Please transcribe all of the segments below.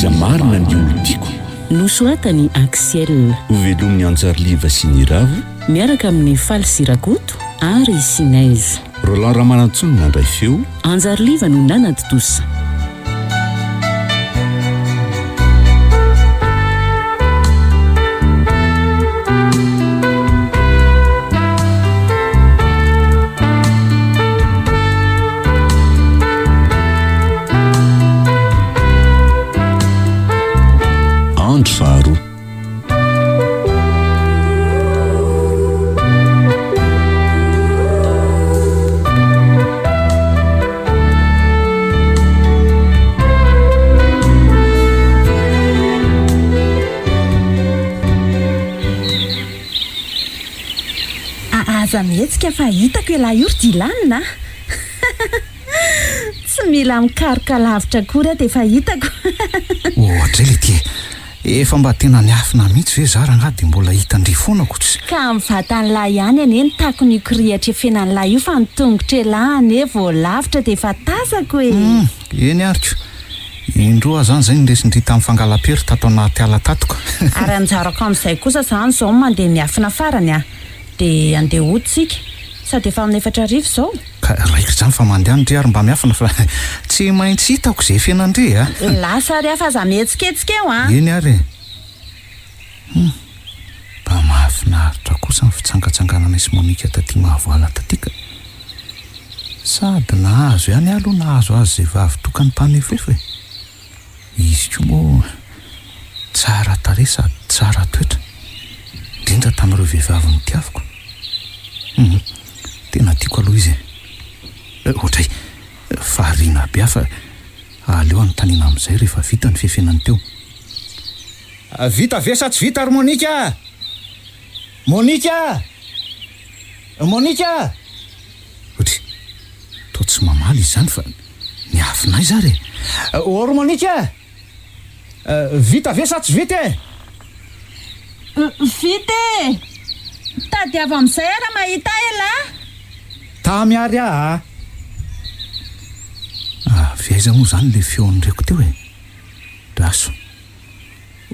aza marina ny olon-tiko nosoatany axiel hovelomin'ny anjariliva sy ny ravo miaraka amin'ny falsyrakoto ary sinaizy roland ramanantsony nandray feo anjariliva no nanatotosa faro aza mihetsika fa hitako ilahy ordilanina tsy mila mikaroka lavitra kory dia efa hitako ohatra le ty efa mba tena niafina mihitsy ve zara nga dia mbola hitandry fonako tsy ka mivatan'lahy ihany ane nitako ny korihatra efenan'lahy io fa nitongotra elahy ane vao lavitra dia efa tazako e eny ariko indroa zany zay nindesindry tamin'ny fangala-pery tato anaty ala tatoka ary anjarako amin'izay kosa zany zao mandeha miafina farany dia andeha hoditsika sady efa amin'ny 4 arivo zao ka raiko zany fa mandeha ndre ary mba miafina fa tsy maintsy hitako zay fianandre lasa ary afa za mihetsiketsiky eo eny ary mba mahafinaritra kosa ny fitsangatsanganana isy monika taty mahavoala tatika sady nahazo ihany aloha nahazo azy zay vavy tokany mpanefefa izy ko moa tsara tare sady tsara toetra indrindra tamin'ireo vehivavy nitiaviko tena tiako aloha izy ohatray farina be afa aleo anontaniana amin'izay rehefa vita ny fefenany teo vita ve sa tsy vita ary monika ohatra to tsy mamaly izy zany fa niafinay zary or monika vita ve sa tsy vita vita tady avy amin'izay ara mahita ela tamiary viaiza moa zany le feon'ireko teo raso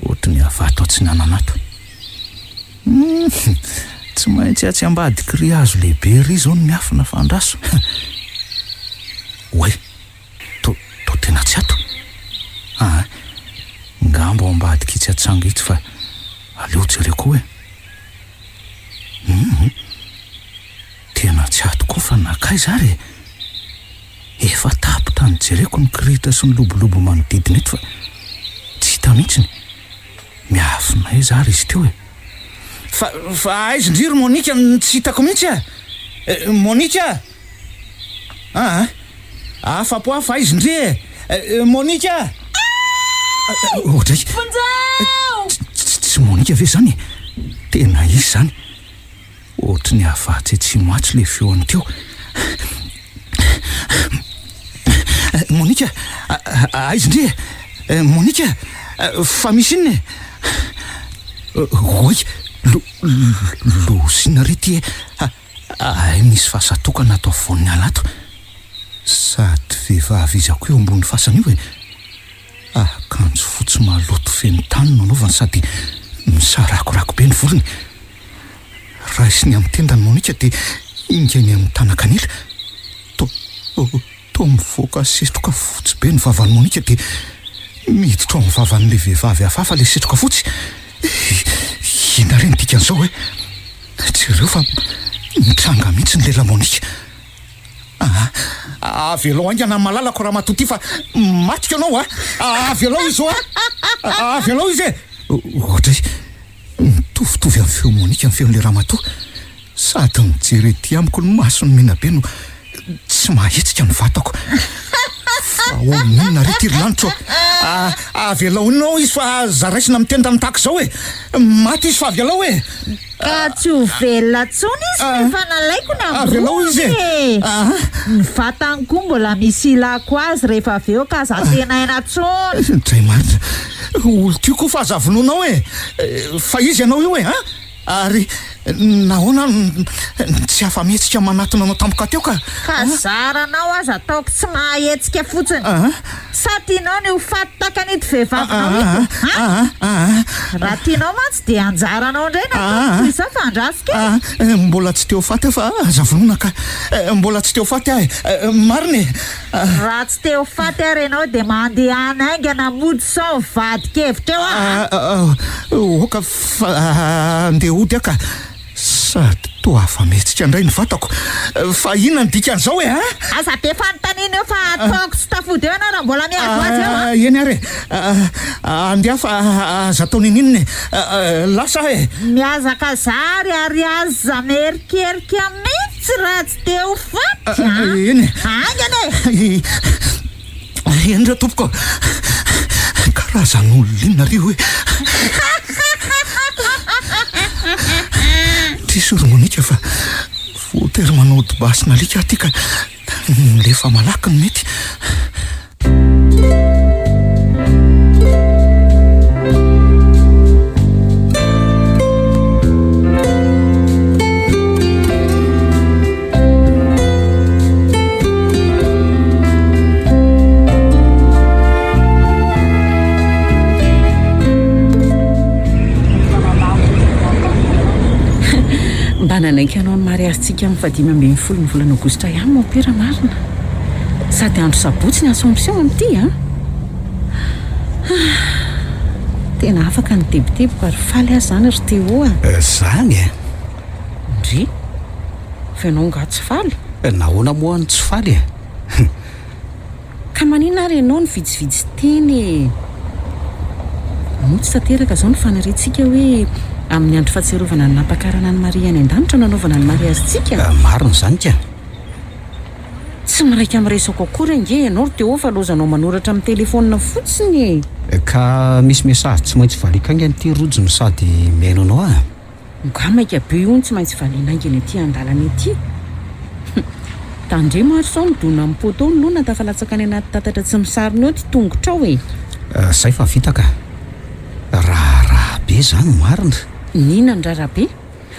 ohatra ny avato tsy nananato tsy maintsy atsy ambady kriazo lehibe ry zao no miafina fandraso oe to tena tsy ato ngambo ambadika itsy atsango itsy fa aleo jereko tena tsy ato koa fa nakay zary efa tapitra ny jereko ny kirihitra sy ny lobolobo manodidina eto fa tsy hita mihitsiny miafinay zary izy teo fa aizy-ndriry monika tsy hitako mihitsy monika afa-po afa aizy-ndry monika ohatray tsy monika ve zany tena izy zany ohatra ny avatsy tsy matsy le feoany teo monika aizy-ndry monika fa misy inny oy losina ry ty misy fahasatokana atao von'ny alato sady vehivavy izy ako eo ambony fasana io akanjo fotsy maloto feno tany nanaovany sady misarakorako be ny volony raha isiny amin'ny tendany monika dia ingeny amin'ny tanakanila to mivoaka setroka fotsy be ny vavan'ny monika dia miditra ao amin'ny vavan'le vehivavy hafahafa le setroka fotsy ina reny dikan'izao tsy ireo fa mitranga mihitsy ny lela monika avy alao aingana ny malalako raha matoty fa matika anao avy alao izy avy alao izy ohatra mitovitovy amin'ny feo monika ny feon'le raha matoa sady mijery ty amiko ny maso ny mena be no tsy mahetsika ny vatako fa oninona ry tiry lanitro avy alao inao izy fa zaraisina mitendany tahaka zao maty izy fa avy alao ka tsy ho velona tsony izy rehefa nalaiko ny avy alao izy ny vatany koa mbola misy ilako azy rehefa avy eo ka za tena aina tsony dray marina olo tio koa fa azavinonao fa izy ianao io ary nahoana tsy afa-mihetsika manatona anao tampoka teo ka zaranao azy ataoko tsy mahetsika fotsiny Sa tianao ny ho fatotakan'ity vehivavinao raha tianao mantsy dia anjaranao indray na isa fandrasika mbola tsy teo faty fa azavonona ka mbola tsy teo faty marina raha tsy teo faty ary ianao dia mandeha anaingana mody sao vadikevitra eo oka fa andeha ody aka sady toa afa metsika indray ny vatako fa inona ny dikan'izao aza be fanontaniana eo fa ataoko tsy tafody eo ianao raha mbola miady azy eo eny ary andeha fa aza ataony nininy lasa miazaka zary ary aza merikerika mihitsy raha tsy teo faty eny angany eny ra tompoko karazan'olo linareo trisoromonika fa voatery manao dibasina alika atyka lefa malaky ny mety mba nanaiky anao ny mariazintsika amin'ny 5 ny volana aogositra ihany mampera marina sady andro sabotsy ny assomption amin'ity tena afaka ny teboteboka ary faly azy zany ry teo zany ndry fa ianao nga tsy faly nahoana moa ny tsy faly ka manina ary ianao ny vitsivitsy teny no tsy tanteraka zao ny fanarentsika hoe amin'ny andro fahatserovana ny nampakarana ny Maria any an-danitra nanaovana ny mariazintsika marina zany ka tsy miraika amin'resako akory ange ianao ry teo fa lozanao manoratra amin'ny telefona fotsiny ka misy mesazy tsy maintsy valikanga nyity rojony sady meno anao ngamaika be io ny tsy maintsy valinaingany aty andalana ety tandre maro sao midona amin'ny poto ny loha natafalatsaka any anaty tatatra tsy misariny eo ty tongotra ao zay fa vitaka raha be zany marina nina ny rarabe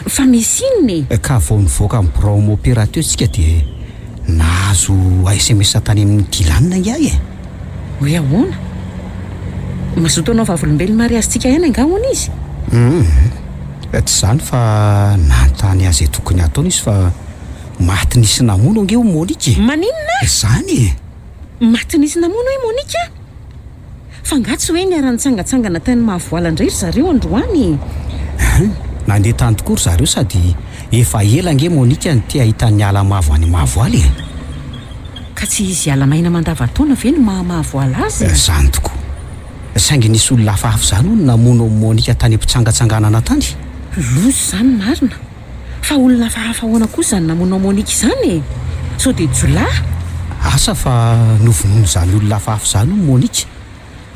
fa misy inony ka vao nivoaka amin'ny braum opérateur tsika dia nahazo SMS tany amin'ny dilanina ingay hoe ahoana mazoto anao vavolombelony mariazintsika ihany angahona izy tsy zany fa nantany azy tokony ataony izy fa maty nisy namono ange ho Monika maninona zany maty nisy namono hoe Monika fa ngatsy hoe niara-nitsangatsangana tany mahavoala indray ry zareo androany nandeha tany tokoa ry zareo sady efa ela ange Monika ny tia ahitany ala mavo any mahavoaly ka tsy izy ala maina mandavataona ve no mahavoala azy zany tokoa saingy nisy olona hafahafa zany ho namono Monika tany am-pitsangatsanganana tany lozy zany marina fa olona hafahafa hoana koa zany namono Monika izany sao dia jolahy asa fa novonono zany olona hafahafa zany ho Monika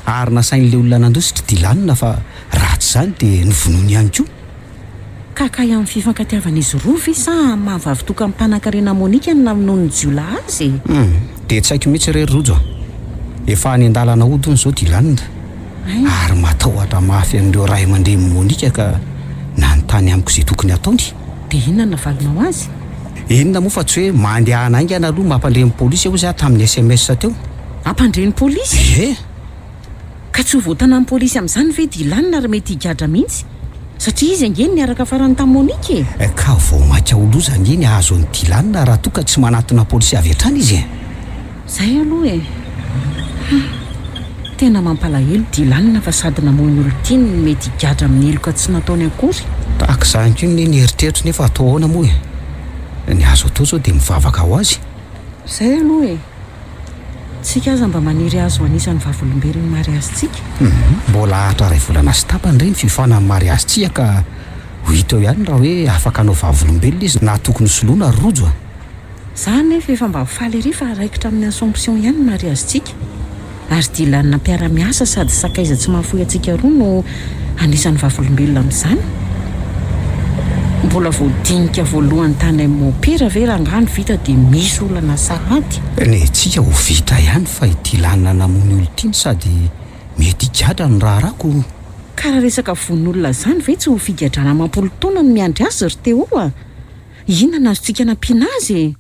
ary nasain'le olona nandositra dilanina fa ratsy zany dia novonono ihany koa kakay amin'ny fifankatiavan'izy roa ve sa mahavavitoka amin'ny mpanan-karena Monika ny namonono jolahy azy dia tsy haiko mihitsy rery rojo efa any an-dalana ody ny zao dilanina ary matahotra mafy an'ireo ray aman-dreny Monika ka nanontany amiko izay tokony ataony dia inona navalinao azy inona moa fa tsy hoe mandeha anaingana aloha mampandreny polisy eo za tamin'ny SMS teo ampandreny polisy ka tsy ho voatana amin'ny polisy amin'izany ve dilanina ary mety higadra mihitsy satria izy angeny niaraka farany tamin'ny Monika ka vao maika oloza angeny ahazo ny dilanina raha toa ka tsy manatona polisy avy hatrany izy zay aloha tena mampalahelo dilanina fa sady namono olo tiany mety higadra amin'ny elo ka tsy nataony akory tahaka izany koa ny nieritreritro nefa atao ahoana moa ny azo atao zao dia mivavaka ho azy zay aloha tsika aza mba maniry azo anisan'ny vavolombelony mariazintsika mbola ahatra ray volana sy tapany ireny fifana amin'ny mariazintsika ka ho hita eo ihany raha hoe afaka anao vavolombelona izy na tokony soloana ry rojo zany nefa efa mba faly ery fa raikitra amin'ny assomption ihany ny mariazintsika ary dilanina mpiara-miasa sady sakaiza tsy mahafoy antsika roa no anisan'ny vavolombelona amin'izany mbola voadinika voalohany tany amin'ny opera ve raha ngano vita dia misy olana sahady ny tsika ho vita ihany fa dilanina namono olo tiany sady mety higadra ny raha rako karaha resaka von'olona zany ve tsy ho figadrana mampolo-taona no miandry azy ry teo inona na azontsika nampiana azy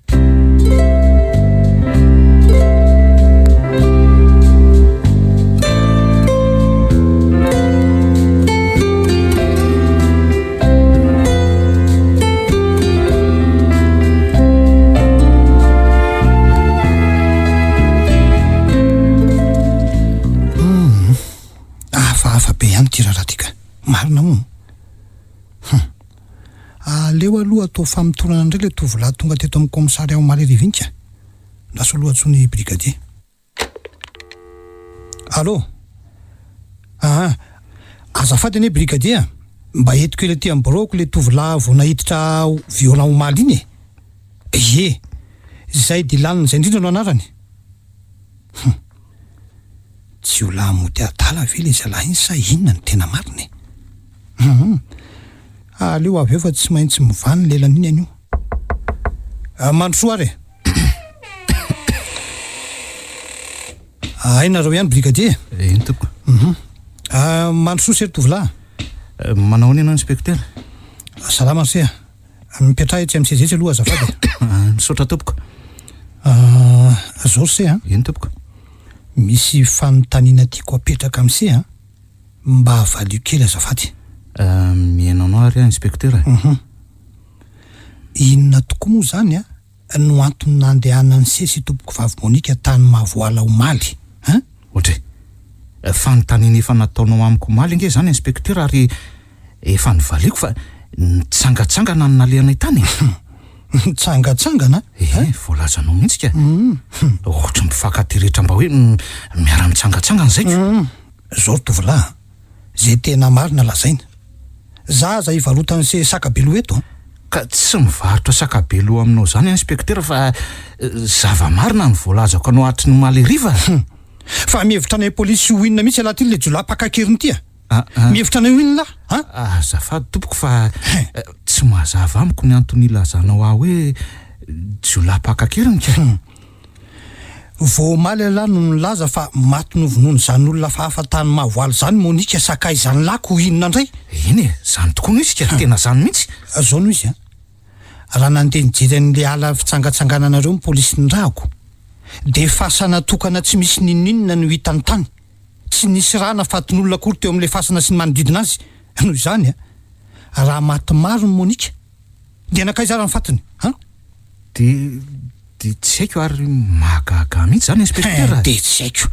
ty raha ty ka marina mo aleo aloha atao famitorana indray le tovolahy tonga teto amin'ny komisary ao Malerivinika lasa lohatsony brigadier. Allô azafady anie brigadier mba etiko ele ty amboroko le tovolahy vao nahiditra violent omaly iny e zay dilanina zay indrindra no anarany tsy ho lamody adala ve le zalahy iny sa inona ny tena marina aleo avy eo fa tsy maintsy mivany lelan'iny anio mandrosoa ary ainareo ihany brigadier entoko mandrosoa sery tovolahy manao any ianao inspecteur salama se mipetraha tsy amitsezetsy aloha azafady misaotra tompoko zao se eny tompoko misy fanontaniana tiako apetraka am'se mba havalio kely azafady miainanao ary inspecteur inona tokoa moa zany no antony nandehanany sesy tompoko vavy Monika tany Mavoala Omaly ohatra fanontaniana efa nataonao amiko omaly nge zany inspecteur ary efa nivaliako fa nitsangatsangana ny nalehanay tany nitsangatsangana voalazanao mihitsy ka ohatra mifakatyrehetra mba hoe miara mitsangatsangana zaiko zao tovolahy zay tena marina lazaina zaza ivarotany se sakabelo eto ka tsy mivarotra sakabelo aminao zany inspecteur fa zava-marina ny voalazako anao atry ny Maleriva fa mihevitra anay polisy ho inona mihitsy alaty le jolahy pakakeriny ty mihevitra anay ho inona azafady tompoko fa tsy mazava amiko ny antony ilazanao aho hoe jolahy pakakeriny ka vao omaly alahy no nilaza fa maty novonoany zany olona fa afatany Mavoaly zany Monika sakay zany lako ho inona indray eny zany tokoa no izy ka tena zany mihitsy zao no izy raha nandeha nijery an'le ala fitsangatsangananareo ny polisy ny rahako de fasana tokana tsy misy ninninona no hitany tany tsy nisy rana fatin'olona kory teo amin'le fasana sy ny manodidina azy noho izany raha maty maro ny Monika de nakay zara ny fatiny de tsy haiko ary mahagaga mihitsy zany inspecteur de tsy haiko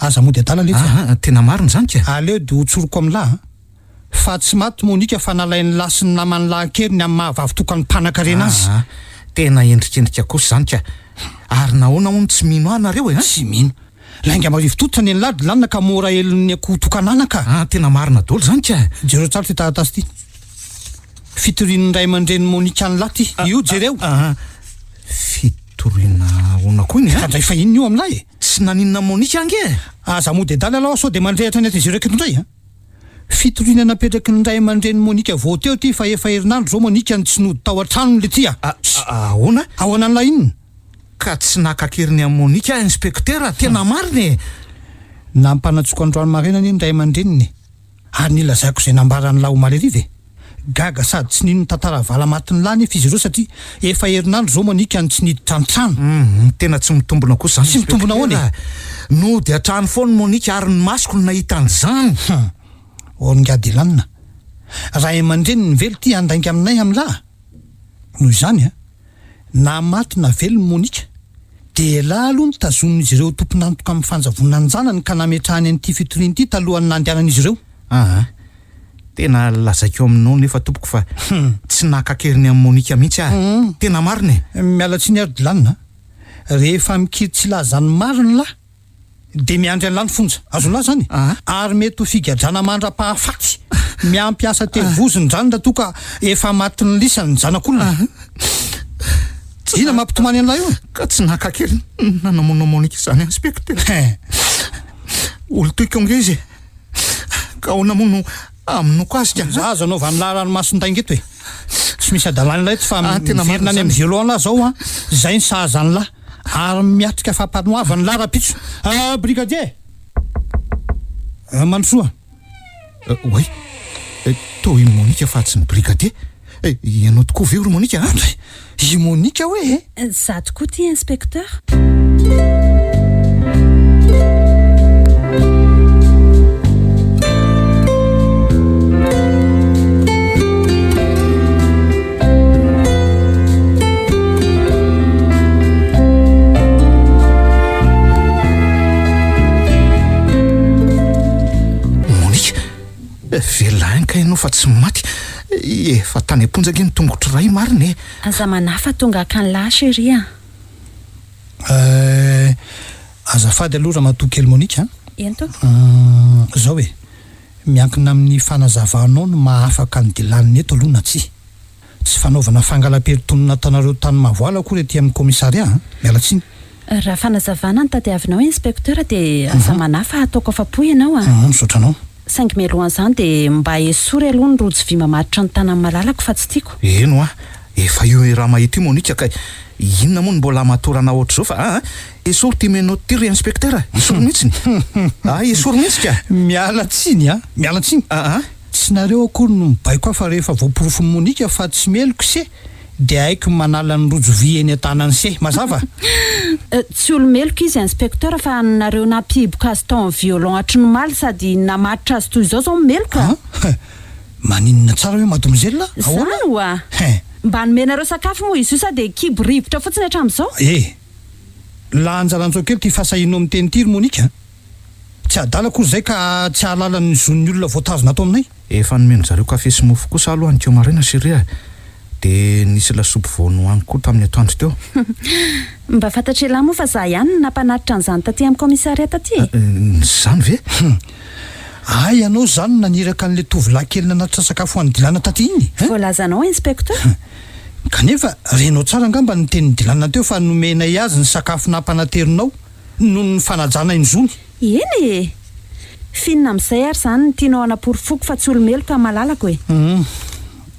aza mody adala le tena marina zany ka aleo de hotsoroko am'lahy fa tsy maty Monika fa nalainy lasy ny namany lahan-keriny amin'ny mahavavy tokany mpanan-karena azy tena endrikendrika kosa zany ka ary nahoana hono tsy mino anareo tsy mino lainga marivo totra ny lady lanina ka mora elon'ny akoho tokananaka tena marina dolo zany ka jereo tsara ty taratasy ty fitorian'ny ray aman-dreny Monika ny laty io jereo fitoriana ona koa iny ndray fa inona io amin'lay tsy naninona Monika ange aza mody adala aloha sao de mandrehatra ny aty zereo eky indray fitoriana napetraky ny ray aman-dreny Monika vao teo ty fa efa herinandro zao Monika ny tsy nody tao an-tranony le ty ahoana an'lay inona ka tsy nakakeriny amin'ny Monika inspecteur tena marina nampanatsoko androany marenany ny ray aman-dreniny ary nilazaiko zay nambarany lahy Maleriva gaga sady tsy nino tantara vala matiny lany izy ireo satria efa herinandro zao Monika ny tsy niditra an-trano tena tsy mitombona kosa zany tsy mitombona ahoana no de atrano foana Monika ary ny masoko no nahita an'izany orongady lanina ray aman-dreniny velo ty andaingy aminay amin'lahy noho izany na maty na velony Monika de lahy aloha nitazon'izy ireo tomponantoka amin'ny fanjavona ny zanany ka nametrahany an'ity fitoriany ity talohany nandehanan'izy ireo tena lazaiko aminao nefa tompoko fa tsy nakakeriny amin'ny Monika mihitsy tena marina mialatsy ny ary lanina rehefa mikiry tsy lazany mariny lahy de miandry any lany fonja azo lahy zany ary mety ho figadrana mandra-pahafatsy miampiasa tevozony zany raha toka efa maty ny lisany zanak'olona ina mampitomany an'lahy io ka tsy nakakeriny nanamonao Monika zany inspecteur olo-tiko nge izy ka ho namono aminao koazy ka zaza anao van'lahy ranomason-dainga eto tsy misy adalany lahy eto fa miverina any amin'ny violon lahy zao zay ny sahaza ny lahy ary miatrika fampanoavany lahy rapitso brigadier mandrosoa oay to i Monika fa tsy ny brigadier ianao tokoa ve ro Monika i Monika hoe za tokoa ty inspecteur Velainka ianao fa tsy maty. Efa tany amponjaka iny tongotra ray marina e. Aza manafa tonga akan'lahy chérie. Azafady aloha raha matoa kely Monika. Eny to? Zao hoe miankina amin'ny fanazavanao no mahafaka ny dilaniny eto aloha na tsy fanaovana fangalam-peritonina tanareo tany mavoala akory ety amin'ny komisaria miala tsiny. Raha fanazavana ny tadiavinao inspecteur dia aza manafa ataoko afa-po ianao Misotranao. Saingy mialohan'izany dia mba esory aloha ny rojo vy mamaritra ny tanany malalako fa tsy tiako. Eno efa io raha mahita io Monika ka inona moa ny mbola matorana ohatr'izao fa esory ty menao ty ry inspecteur esory mihitsiny. Esory mihitsy ka. Miala tsiny miala tsiny. Tsy nareo akory no mibaiko fa rehefa voaporofo Monika fa tsy meloko se dia haiko manala ny rojo vy eny an-tanany se mazava. Tsy olomeloko izy inspecteur fa nareo nampihiboka azy tao amin'ny violon atrinomaly sady namaritra azy toy izao meloka. Maninona tsara hoe madomzela? Zany oa. Mba nomenareo sakafo moa izy io sa dia kibo rivotra fotsiny hatramin'izao. Laha anjalantsao kely ty fahasahinao amin'ny teny tiry Monika. Tsy adala koa zay ka tsy ahalala ny zon'ny olona voatazona atao aminay. Efa nomeno zareo kafe sy mofo kosa aloha ny teo marina chérie. Dia nisy lasopy voanohany koa tamin'ny atoandro teo. Mba fantatry lahy moa fa za ihany nampanatitra an'izany taty amin'ny komisaria taty. Zany ve? Ay ianao zany naniraka an'ilay tovolahy kely nanatitra sakafo ho an'ny dilana taty iny. Voalazanao inspecteur. Kanefa renao tsara angamba ny tenin'ny dilana teo fa nomenay azy ny sakafo nampanaterinao noho ny fanajana iny zony. Eny finina amin'izay ary zany ny tianao hanaporofoako fa tsy olomeloka malalako e.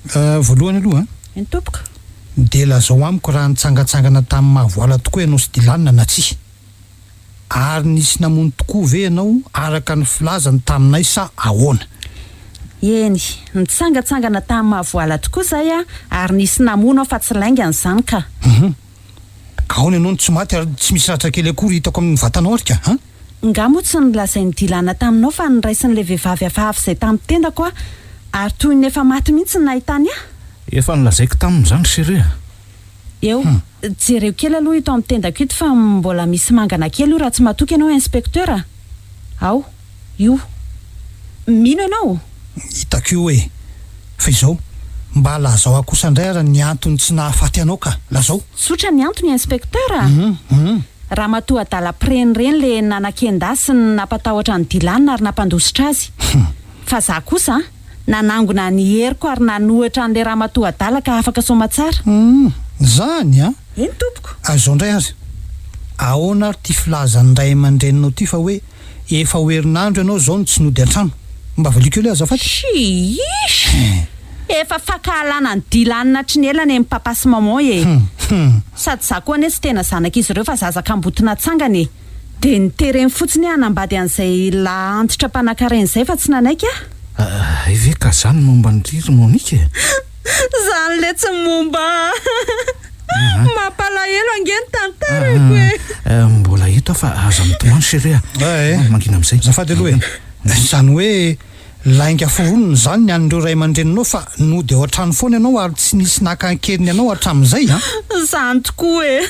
Voalohany aloha Eny tompoko. dia lazao amiko raha nitsangatsangana tamin'ny mahavoala tokoa ianao sy dilanina na tsia. Ary nisy namono tokoa ve ianao araka ny filazany taminay sa ahoana? Eny nitsangatsangana tamin'ny mahavoala tokoa zay ary nisy namono fa tsy lainga an'izany ka. Ka ahoana ianao no tsy maty ary tsy misy ratra kely akory hitako amin'ny vatanao ary ka? Nga moa tsy nilazain'ny dilana taminao fa niraisin'ilay vehivavy hafahafa izay tamin'ny tendako ary toy ny efa maty mihitsy ny nahitany Efa nilazaiko tamin'izany chérie. Eo jereo kely aloha ito amin'ny tendako ito fa mbola misy mangana kely io raha tsy matoky ianao inspecteur. Ao io mino ianao? Hitako io hoe fa izao mba lazao akosa indray ara ny antony tsy nahafaty anao ka lazao. Tsotra ny antony inspecteur. Raha matoa adala prenireny le nanan-kendasy ny nampatahotra ny dilana ary nampandositra azy. Fa za kosa nanangona ny heriko ary nanohitra an'ilay raha matoa adala ka afaka soma tsara. Zany Eny tompoko. Azao indray azy. Ahoana ary ty filazany ray aman-dreninao ty fa hoe efa ho herinandro ianao zao no tsy nody an-trano. Mba valiko eo le azafady. Shiish. Efa fakalana ny dilanina trinelana amin'ny papa sy maman sady za koa ane tsy tena zanak'izy ireo fa zazaka ambotona tsangany dia nitereny fotsiny hanambady an'izay la antitra mpanankareny izay fa tsy nanaiky Ve ka zany momba ny riry Monika? Zany le tsy momba. Mampalahelo angeny tantarako e. Mbola hita fa aza mitomany chérie. Mangina amin'izay. Zafady aloha zany hoe lainga foronony zany ny an'ireo ray aman-dreninao fa nody ao an-trano foana ianao ary tsy nisy nakan-keriny ianao hatramin'izay Zany tokoa e.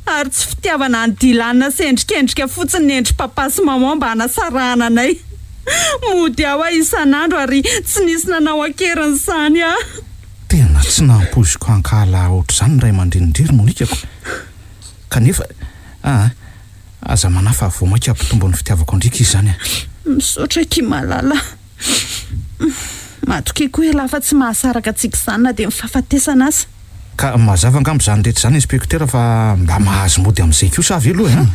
Ary tsy fitiavana ny dilanina sendrikendrika fotsiny ny endry papa sy maman mba hanasarahana anay. Mody aho isan'andro ary tsy nisy nanao akeriny izany Tena tsy nampoziko hankala ohatr'izany ray aman-drenindriry Monikako. Kanefa aza manafa voamaika ampitombo ny fitiavako andrika izy zany Misaotra ki malala. Matoky koa lafa tsy mahasaraka antsika izany na dia mifahafatesana azy. Ka mazava angambo zany rehetra zany inspecteur fa mba mahazo mody amin'izay kosa avy aloha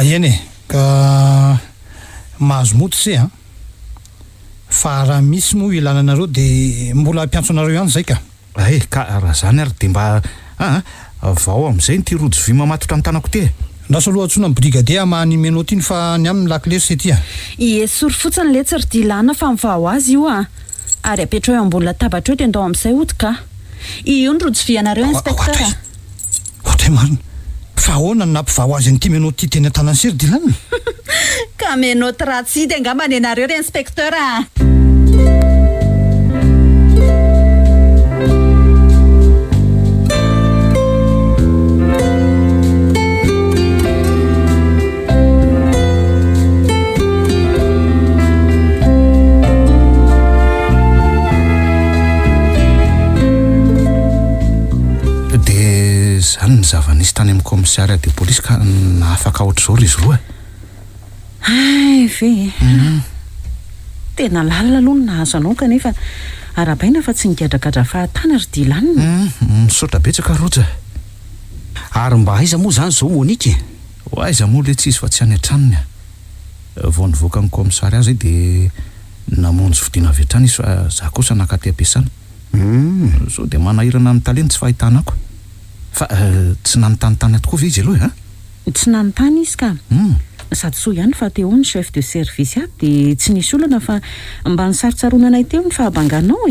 eny ka mahazo mody se fa raha misy moa ilananareo dia mbola ampiantso anareo ihany zay ka. Ka raha zany ary dia mba vao amin'izay ty rojo vy mamatotra amin'ny tanako ty Lasa aloha antsona brigadier mahanimenao tiny fa ny amin'ny lakler se ty Esory fotsiny le tsy ry dilana fa mivao azy io ary apetra eo ambony latabatra eo dia ndao amin'izay ody ka. Io ny rojo vy anareo inspecteur. Ohatray marina fa ahoana ny nampivao azy ny ty menao ty teny an-tanany se ry dilana? Ka menao tratsy dia angamba ny anareo ry inspecteur zany ny zava-nisy tany amin'ny commissaire de police ka na afaka ohatr'izao ry izy roa. ay ve tena lalina aloha no nahazo anao kanefa arabaina fa tsy nigadragadra fahatany ry dilanina. Misaotra betsaka roja. Ary mba aiza moa zany zao Monika? Ho aiza moa le tsy izy fa tsy any an-tranony vao nivoaka ny commissaire zay de namonjy fidiana avy hatrany izy fa za kosa nakaty ampiasana. So de manahirana amin'ny talenta tsy fahitanako fa tsy nanontanytany tokoa ve izy aloha tsy nanontany izy ka sady soa ihany fa teo ny chef de service aby de tsy nisy olana fa mba nisarotsaroana anay teo ny fahabanganao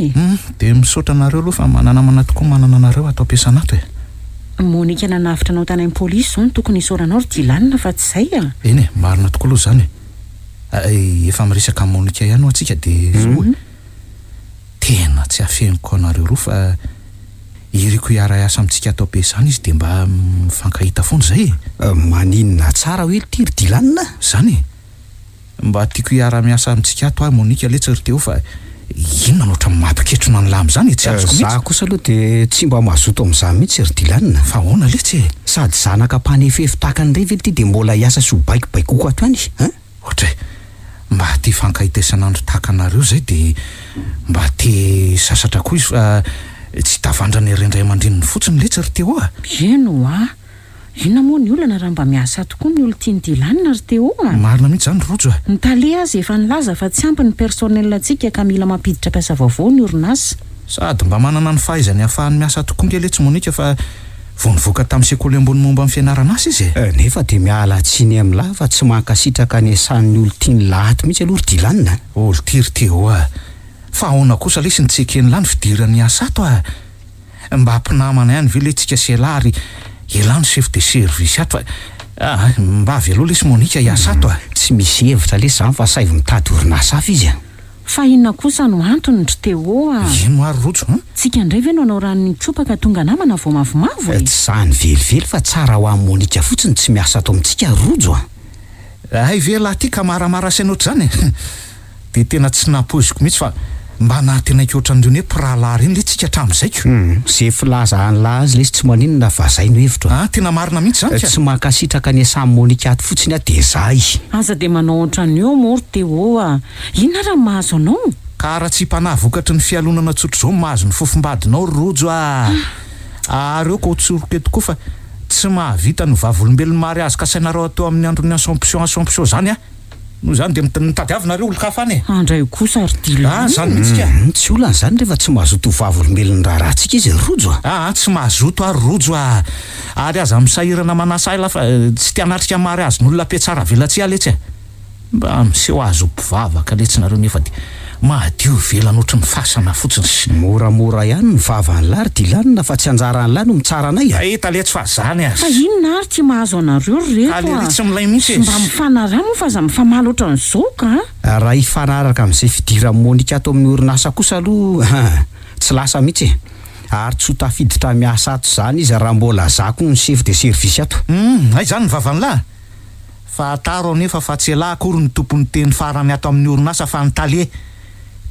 de misaotra anareo aloha fa mananamana tokoa manana anareo atao ampiasana ato Monika nanavitra anao tany amin'ny polisy zao ny tokony isoranao ry dilanina fa tsy zay eny marina tokoa aloha zany efa miresaka Monika ihany ho atsika de zo tena tsy afeniko anareo roa fa iriko hiara-iasa amintsika atao ampiasana izy de mba mifankahita foana zay maninona tsara hoe ty ry dilanina zany mba tiako hiara-miasa amintsika ato Monika le tsy ry teo fa inona notra mampiketrona ny lamy zany tsy azoko mihitsy. Za kosa aloha de tsy mba mazoto amin'izany mihitsy ry dilanina fa hoana le tsy sady zanaka mpanefefy tahakany ray ve ty de mbola hiasa sy ho baikobaikoko ato any ohatra mba ty fankahita isan'andro tahaka anareo zay de mba ty sasatra koa izy fa tsy tavandrany irendray aman-dreniny fotsiny le tsy ry teo eno inona moa ny olana raha mba miasa tokoa ny olo tiany dilanina ry teo marina mihitsy zany rojo ny tale azy efa nilaza fa tsy ampy ny personnel antsika ka mila mampiditra mpiasa vaovao ny orinasa sady mba manana ny fahaizany ahafahany miasa tokoa nge le tsy Monika fa vao nivoaka tamin'ny sekoly ambony momba amin'ny fianarana azy izy nefa de miala tsiny amin'lahy fa tsy mankasitraka ny asan'ny olo tiany lahatra mihitsy aloha ry dilanina olo tiry teo fa ahoana kosa le sy nitsekeny lany fidirany asa ato mba hampinamana ihany ve le tsika selary ilany chef de service ato mba avy aloha le sy Monika hiasa ato tsy misy hevitra le zany fa saivy mitady orinasa hafa izy fa inona kosa no antony ry teo ino ary rojo tsika indray ve no anao ranony tsopaka tonga namana vao mavomavo tsy zany velively fa tsara ho amin'ny Monika fotsiny tsy miasa ato amintsika rojo ay ve laha ty ka maramara sainaotra zany de tena tsy nampoziko mihitsy fa mba nahatenaiko ohatran'ireny hoe pirahalahy reny le tsika hatramin'izayko zay filaza an'lahy azy le sy tsy maninona fa zay no hevitro tena marina mihitsy zany tsy mankasitraka ny asan'ny Monika ato fotsiny de zay aza de manao ohatran'ny eo mory teo inona raha mahazo anao ka raha tsy mpanahy vokatry ny fialonana tsotro zao mahazo ny fofombadinao rojo ary eo ko tsoroka tokoa fa tsy mahavita ny vavolombelony mary azy ka sainareo atao amin'ny androny assomption zany no zany de mitadiavinareo olo kafany andray kosa ry dilanina zany mihitsika tsy olana zany rehefa tsy mahazoto vavolombelony raharahantsika izy rojo tsy mahazoto ary rojo ary aza misahirana manasahila fa tsy tianatrika mary azy n'olona ampiatsara velatsy aletsy mba miseho azo mpivavaka letsy nareo nefa de mahadio velany ohatry ny fasana fotsiny moramora ihany ny vavan'ny lahy ry dilanina fa tsy anjaran'ny lahy no mitsara anay eta le tsy fa zany fa inona ary ty mahazo anareo reto tsy milay mihitsy mba mifanara moa fa za mifamaly ohatran'izao ka raha hifanaraka amin'izay fidiran'ny Monika ato amin'ny orinasa kosa aloha tsy lasa mihitsy ary tsy ho tafiditra miasa ato zany izy raha mbola zako ny chef de service ato ay zany ny vavan'ny lahy fa ataro nefa fa tsy lahy akory ny tompony teny farany ato amin'ny orinasa fa nitalie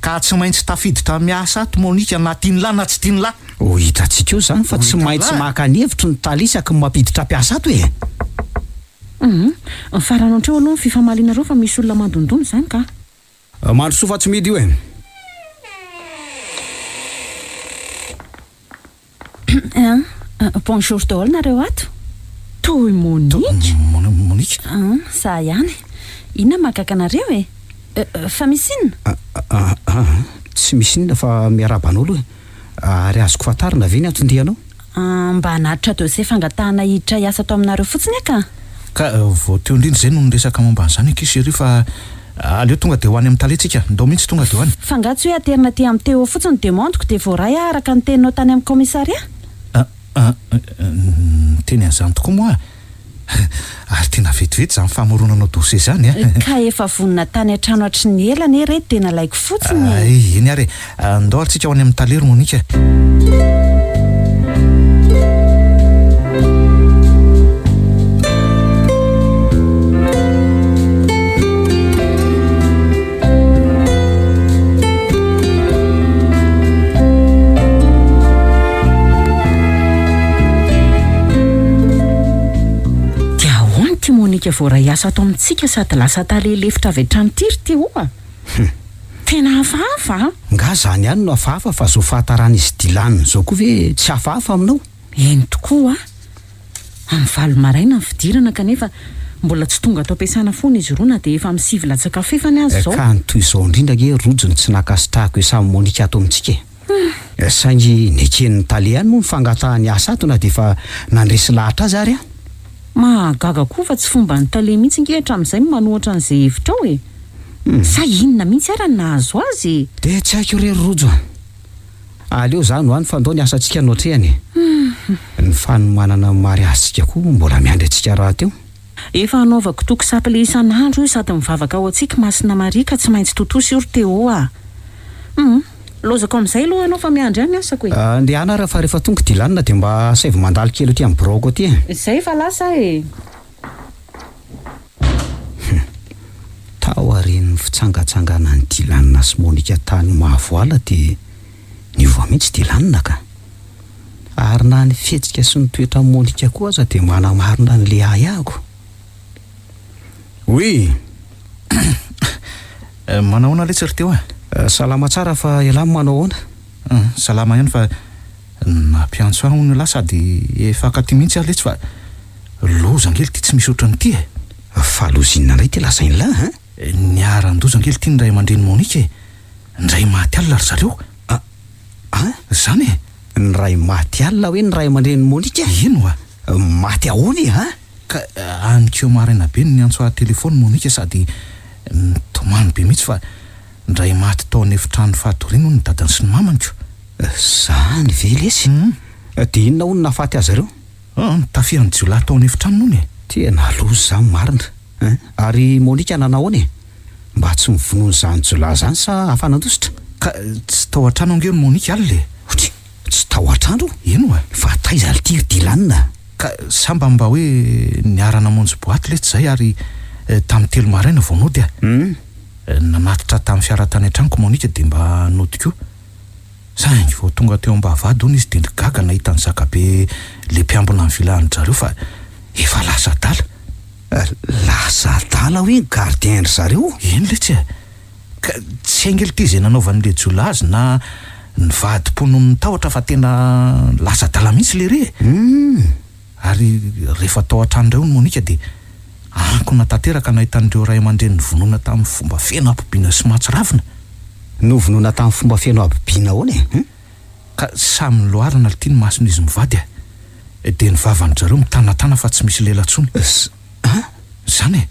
ka tsy maintsy tafiditra miasa ato Monika na tiany lahy na tsy tiany lahy ho hitantsika eo zany fa tsy maintsy maka ny hevitro ny talisaky ny mampiditra mpiasa ato faranao treo aloha ny fifamalinareo fa misy olona mandondony zany ka mandrosoa fa tsy medy io bonjour daholo nareo ato toy Monika za ihany inona mahagaga anareo fa misy inona tsy misy inona fa miarabanao aloha ary azoko fatarina ve ny atondehanao mba hanatitra dossier fangatahana hiditra hiasa atao aminareo fotsiny ka vao teo indrindra zay no niresaka momba an'izany akisy fa aleo tonga de ho any amin'ny talentsika ndao mihitsy tonga de ho any fangatsy hoe aterina ty amin'ny teo fotsiny demandeko de voaray araka ny teninao tany amin'ny komissaria teny an'izany tokoa moa ary tena vetivety zany famoronanao dossier zany ka efa vonina tany an-trano hatry ny elany reto tena laiko fotsiny eny ary ndao arytsika ho any amin'ny talery Monika tia Monika voaray asa ato amintsika sady lasa talelefitra avy hatrany tiry ty oa. Tena hafahafa. Nga zany ihany no hafahafa fa zo fahatarana izy Dilana zao koa ve tsy hafahafa aminao? Eny tokoa amin'ny valo maraina ny fidirana kanefa mbola tsy tonga ato ampiasana foana izy roa na dia efa misivy latsakafo efa ny azy zao. Ka nytoy izao indrindra ge rojo ny tsy nakasitrahako hoe samy Monika ato amintsika. Saingy neken'ny tale ihany moa ny fangatahany asa ato na dia efa nandresy lahatra azy ary a. Mahagaga koa fa tsy fomba ny tale mihitsy ngetra amin'izay manohatra an'izay hevitra ao e. Sa inona mihitsy ara ny nahazo azy? Dia tsy haiko irery rojo. Aleo zany ho any fa ndao ny asantsika noatrehany. Ny fanomanana mary azitsika koa mbola miandry antsika raha teo. Efa anaovako tokosapy le isan'andro io sady mivavaka ao antsika masina marika tsy maintsy totoso io teo a. Lozako amin'izay aloha anao fa miandry ihany asako e. Andehana raha fa rehefa tonga Dilana dia mba saivy mandalo kely aty amin'ny broko aty. Izay fa lasa e. Tao aren'ny fitsangatsanganan'ny Dilana sy Monika tany mahavoala dia niova mihitsy Dilana ka. Ary na ny fihetsika sy ny toetra Monika koa aza dia manamarina ny le ahako. Oui. Manao ahoana letsy ry teo a? Salama tsara fa ialamo manao ahoana? Salama ihany fa nampiantso aho ny lahy sady efa akaty mihitsy aho letsy fa lozangely ty tsy misy ohatran'ny ty e. Fa lozinina indray ty lazainy lahy niaran-dozangely ty ny ray aman-dreny Monika e. Ndray maty alina ry zareo. Zany e? Ny ray maty alina hoe ny ray aman-dreny Monika? Ino a? Maty ahoany ha? Ka anykeo maraina be ny antso a telefony Monika sady tomany be mihitsy fa ndray maty tao anefitrano fahatorino ny dadany sy ny mamaniko. Zany ve lesy? Dia inona hono nafaty azy ireo? Tafiran'ny jiolahy tao anefitrano nono e. Tena lozy zany marina. Ary Monika nanao ahoana e? Mba tsy mivonoany zany jiolahy zany sa afanandositra? Ka tsy tao an-trano angeo ny Monika alina e. Tsy tao an-trano? Ino a? Fa taiza ty Dilana? Ka samba mba hoe niarana monjy boaty letsy zay ary tamin'ny telo maraina vao nody a. Nanatitra tamin'ny fiara tany an-tranoko Monika dia mba nody koa. Saingy vao tonga teo am-bavahady hono izy dia gaga nahita ny zakabe le mpiambina amin'ny vilahany zareo fa efa lasa adala. Lasa adala hoe gardien ry zareo? Eny letsy e. Ka tsy angely ty izay nanaovan'le jiolahy azy na ny vadimpono ny tahotra fa tena lasa adala mihitsy le re. Ary rehefa tao an-trano ireo ny Monika dia ankona tanteraka nahitan'ireo ray aman-dreny vonoina tamin'ny fomba feno ampibiana sy mahatsiravina. Novonoina tamin'ny fomba feno ampibiana ahoana e? Ka samy loharana ty ny mason'izy mivady a. Dia ny vavan'ny zareo mitanatana fa tsy misy lelantsony. Zany e.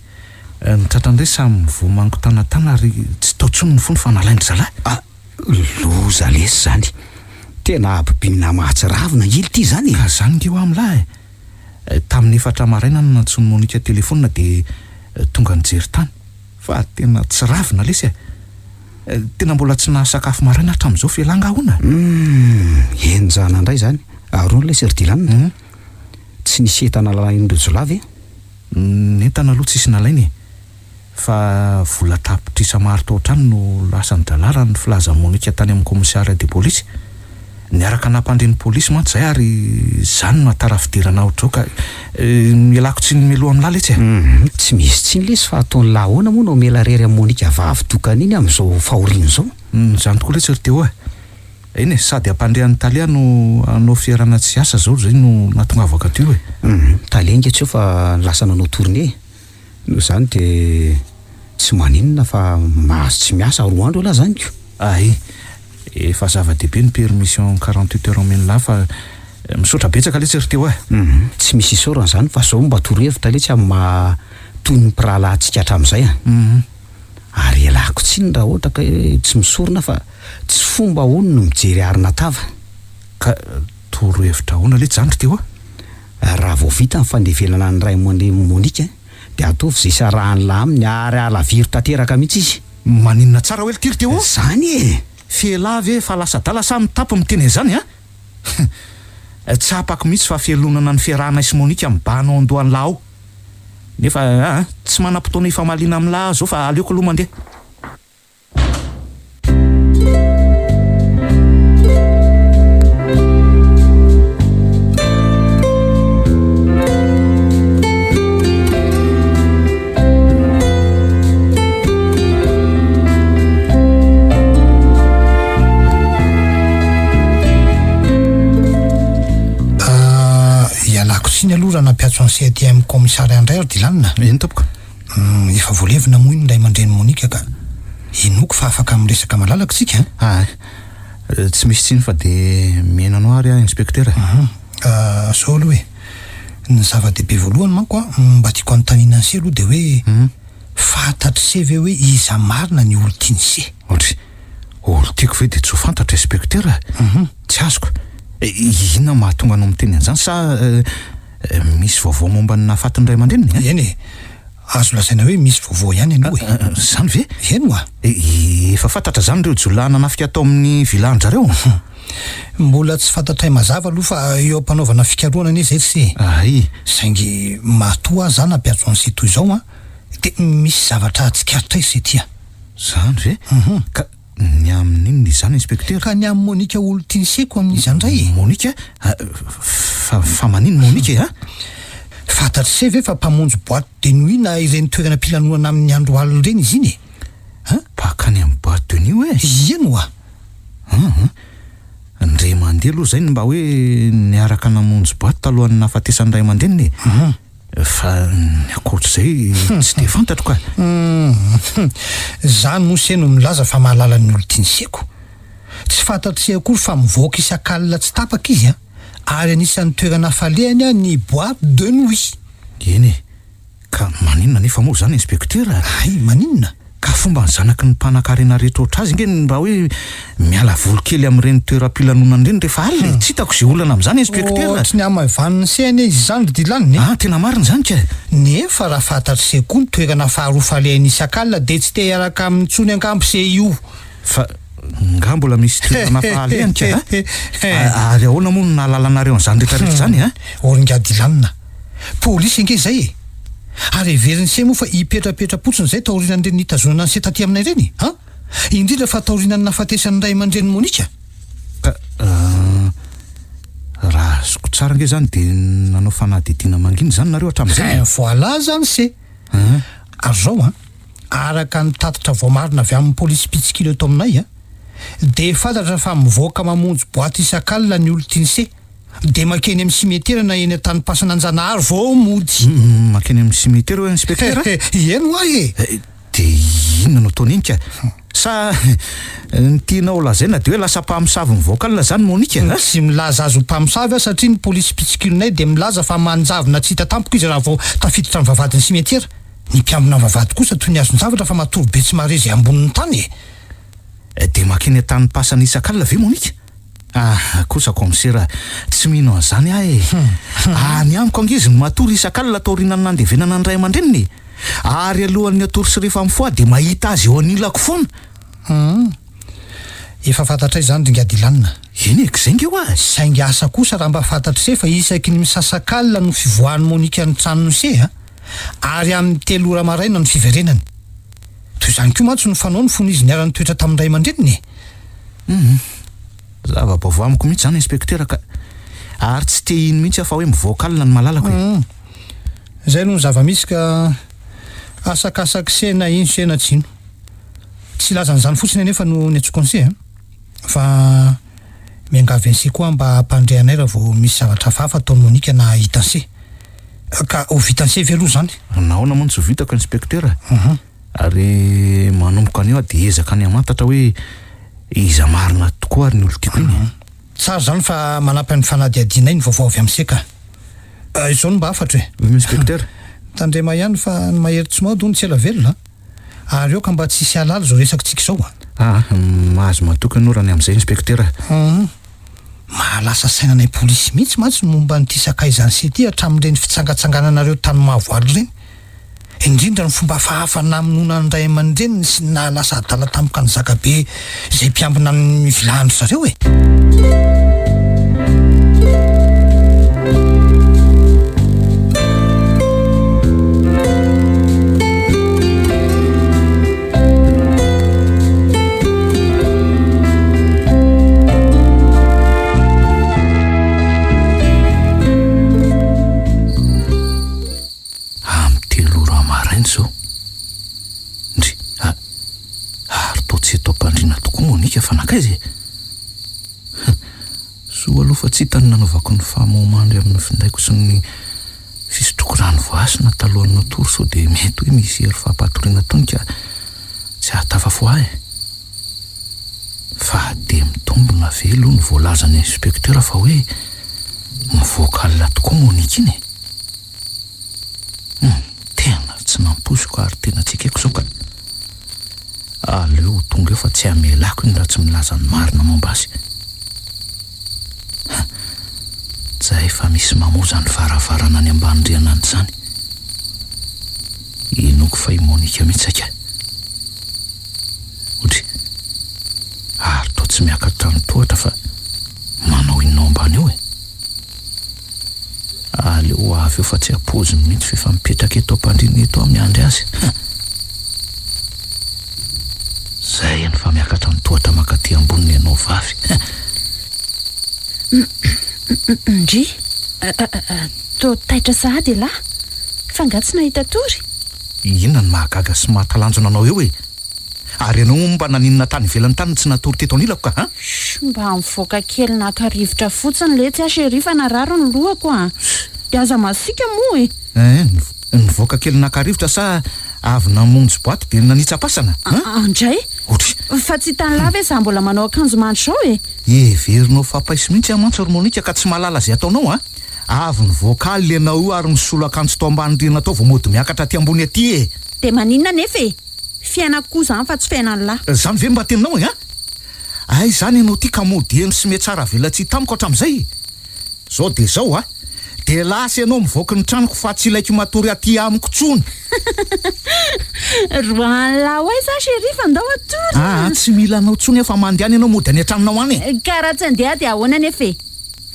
Ny tratrandray samy mivoamango tanatana ary tsy tao tsony ny fony fa nalaindry zalahy. Loza lesy zany. Tena ampibiana mahatsiravina ily ty zany e. Ka zany ngeo am'lahy e. Tamin'ny efatra maraina no nantsony Monika telefonina dia tonga nijery tany fa tena tsy ravina lesy e. Tena mbola tsy nahasakafo maraina hatramin'izao fialanga ahoana. Enjana indray zany. Aroany lesy ry Dilana. Tsy nisy entana nalain'ireo jiolahy ve? Entana aloha tsisy nalainy fa vola tapitrisa maro tao an-trano no lasa ny dalara ny filazan'ny Monika tany amin'ny komisiara de polisy. Niaraka nampandreny polisy mantsy zay ary zany no atara fidirana ohatrao ka mialako tsy ny meloa amin'ny lahy letsy e. Tsy misy tsiny lesy fa ataon'ny lahy ahoana moa no mela rery amin'ny Monika vavy tokana iny amin'izao fahoriana izao. Zany tokoa letsy ry teo a. Eny e, sady ampandrehan'ny talia no anao fierana tsy asa zao zay no natongavako aty io e. Talia ngetra eo fa lasa nanao tournée. Noho izany dia tsy maninona fa mahazo tsy miasa roa andro lahy zany ko. Efa zava-dehibe ny permission 48 heures omen'lahy fa misaotra betsaka letsy ry teo a. Tsy misy isaorana zany fa zao mba torohevitra letsy amin'ny toy ny mpirahalahantsika hatramin'izay a. Ary ialako tsiny raha ohatra ka tsy misorona fa tsy fomba hono no mijery arina tava. Ka torohevitra ahoana letsy zany ry teo a? Raha vao vita ny fandevelana ny ray aman-dreny Monika dia ataovy izay sarahany lahy aminy ary alaviry tanteraka mihitsy izy. Maninona tsara hoe ty ry teo? Zany e. Fialavy fa lasa dala samy tapo miteny zany a. Tsapako mihitsy fa fialonana ny fiarahana sy Monika mibanao andohan'ny lahy ao. Nefa tsy manam-potoana ifamaliana amin'ny lahy zao fa aleoko aloha mandeha. français aty amin'ny commissariat indray ry Dilanina. Eny tompoka. Efa voalevina moa iny ndray aman-dreny Monika ka inoko fa afaka miresaka malalaka tsika. Tsy misy tsiny fa de miainanao ary inspecteur. Sao aloha hoe ny zava-dehibe voalohany manko mba tiako anontaniana an'se aloha de hoe fantatry se ve hoe iza marina ny olo tiany se? Ohatry olo tiako ve de tsy ho fantatra inspecteur? Tsy azoko. Inona mahatonga anao miteny an'izany sa misy vaovao momba ny nahafaty ndray aman-dreniny? Eny e, azo lazaina hoe misy vaovao ihany aloha e. Zany ve? Eny oa. Efa fantatra zany ireo jolana nafika atao amin'ny vilandrzareo? Mbola tsy fantatray mazava aloha fa eo ampanaovana fikaroana anie zay se. Saingy matoa zany ampiazo an'se toy izao de misy zavatra tsikaritra se tia. Zany ve? Ka ny amin'inona izany inspecteur? Ka ny amin'ny Monika olo tiany seko amin'izany indray. Monika? Fa maninona Monika? Fantatry se ve fa mpamonjy boîte de nuit na ireny toerana pilanonana amin'ny andro alina ireny izy iny e? Pakany amin'ny boîte de nuit hoe? Eny oa. Ndray mandeha aloha zay mba hoe niaraka namonjy boîte talohan'ny nahafatesany ray aman-dreniny. Fa ny akoatr'izay tsy de fantatro ka. Zany no se no milaza fa mahalala ny olo tiany seko. Tsy fantatry se akory fa mivoaka isan-kalina tsy tapaka izy ary anisan'ny toerana falehany ny boîte de nuit. Eny e, ka maninona nefa moa zany inspecteur? Ay, maninona? Ka fomba ny zanaky ny mpanan-karena rehetra oatra azy nge mba hoe miala voly kely amin'ireny toeram-pilanonana ireny rehefa alina. Tsy hitako izay olana amin'izany inspecteur. Ohatry ny amavaniny se anie izy zany Dilanina. Tena marina zany ka. Nefa raha fantatry se koa ny toerana faharoa falehany isan-kalina de tsy te hiaraka amin'ny tsony angambo se io. Fa nga mbola misy toerana fahalehany ka ary ahoana moa no nahalalanaareo an'izany rehetrarehetra zany Oringa Dilanina. Polisy ange zay e. Ary everiny se moa fa hipetrapetra-potsiny zay taorinan'ireny nitazonana ny se taty aminay ireny indrindra fa taorinan'ny nahafatesany ray aman-dreny Monika. Ka raha azoko tsara nge zany de nanao fanadidina manginy zany nareo hatramin'izay. Voilà zany se. Ary zao araka ny tatitra voamarina avy amin'ny polisy pitsikilo eto aminay de fantatra fa mivoaka mamonjy boîte isan-kalina ny olo tiany se de makeny amin'ny simetera na eny an-tanypasana Anjanahary vao mody. Makeny amin'ny simetera hoe inspecteur? Eny oa e. De inona no ataony iny ka? Sa ny tianao lazaina de hoe lasa mpamosavy mivoaka alina zany Monika? Tsy milaza azo mpamosavy satria ny polisy pitsikilonay de milaza fa manjavona tsy hita tampoko izy raha vao tafiditra amin'ny vavadiny simetera. Ny mpiambina vavady kosa toy ny azony zavatra fa matoro be tsy marezy ambonin'ny tany e. De makeny an-tany pasana isan-kalina ve Monika? Kosa komisera tsy mino an'izany any amiko angizy ny matory isan-kalina taorinany nandevenana ny ray aman-dreniny ary alohan'ny atory sy rehefa mifoa de mahita azy eo anilako foana. Efa fantatray zany Ringa Dilanina. Eny ek zay nge oa. Saingy asa kosa raha mba fantatry se fa isaky ny misasa-kalina no fivoahan'ny Monika ny tranony se ary amin'ny 3 ora maraina ny fiverenany. Toy izany koa mantsy no fanao ny fony izy niara-ny toetra tamin'ny ray aman-dreniny. Zava-baovao amiko mihitsy zany inspecteur ka ary tsy te iny mihitsy fa hoe mivoaka alina ny malalako zay no zava-misy ka asakasaky sena ino sena tsino tsy lazan'izany fotsiny anefa no ny atsoka an'se fa miangavy an'se koa mba hampandrehanay raha vao misy zavatra hafahafa ataon'ny Monika na hitan'se ka ho vitan'se veloha zany. Nahoana moa ny tsy ho vitako inspecteur ary manomboka anio de ezaka ny amantatra hoe iza marina tokoa ary ny olo tiako iny. Tsara zany fa manampy ny fanadiadinay ny vaovao avy amin'se ka izao no mba afatra hoe inspecteur tandrema ihany fa ny maheritsy mao dony tsy ela velona ary eo ka mba tsy hisy alala zao resaky tsika zao mahazo matokany orany amin'izay inspecteur. Mahalasa sainanay polisy mihitsy mantsy momba nyty sakaizany se ty hatramin'ireny fitsangatsangananareo tany mavoalo ireny indrindra ny fomba fahafa namonona ny ray aman-dreniny sy nahalasa adala tampoka ny zakabe zay mpiambina amin'ny vilandro zareo Fanakaizy soa aloha fa tsy hitany nanaovako ny fahamohamandry amin'ny findaiko sy ny fisotroana natroko rano voasina talohan'ny natory sao dia mety hoe misy hery fampatoriana tonika tsy ahatafafo ahy fa dia mitombona velo ny voalazany inspektera fa hoe mivoaka alina tokoa Monika iny tena tsy namposiko ary tena tsikeko sao ka aleo tonga eo fa tsy amelako iny raha tsy milaza ny marina momba azy zay fa misy mamoza ny varavarana any ambany-driana any zany inoko fa i Monika mihitsy aika ohatra ary to tsy miakatra ny tohatra fa manao inao ambany eo aleo avy eo fa tsy apoziny mihitsy fefa mipetraka eto ampandriny eto amin'ny andry azy zay ny fa miakatra ny tohatra makaty amboniny ianao vavy ndry to taitra sahady lahy fangatsy nahita tory inona ny mahagaga sy mahatalanjona anao eo ary ianao mba naninona tany ivelany tany tsy natory teto anilako ka mba mivoaka kely nakarivotra fotsiny le tsy asherifa nararo ny lohako dia aza masika moa nivoaka kely nakarivotra sa avy namonjy boaty dia nanitsapasana andray fa tsy tany lava za mbola manao akanjo mandro sao everinao fampaisy mihitsy amantso ry Monika ka tsy mahalala zay ataonao avy nivoaka le anao ary misolo akanjo tao ambany-rina tao vao mody miakatra aty ambony aty dia maninona nefa fiainako koa zany fa tsy fiainany lahy zany ve mba teninao ay zany ianao ty ka mody eny sy metsara velatsy tamiko hatramin'izay zao dia zao dia lasa ianao mivoaka ny tranoko fa tsy ilaiko matory aty amiko tsony roany lahy hoay za sherifa ndao atory tsy mila anao tsony efa mandeana ianao mody any an-tranonao any ka raha tsy andeha dia ahoana nefa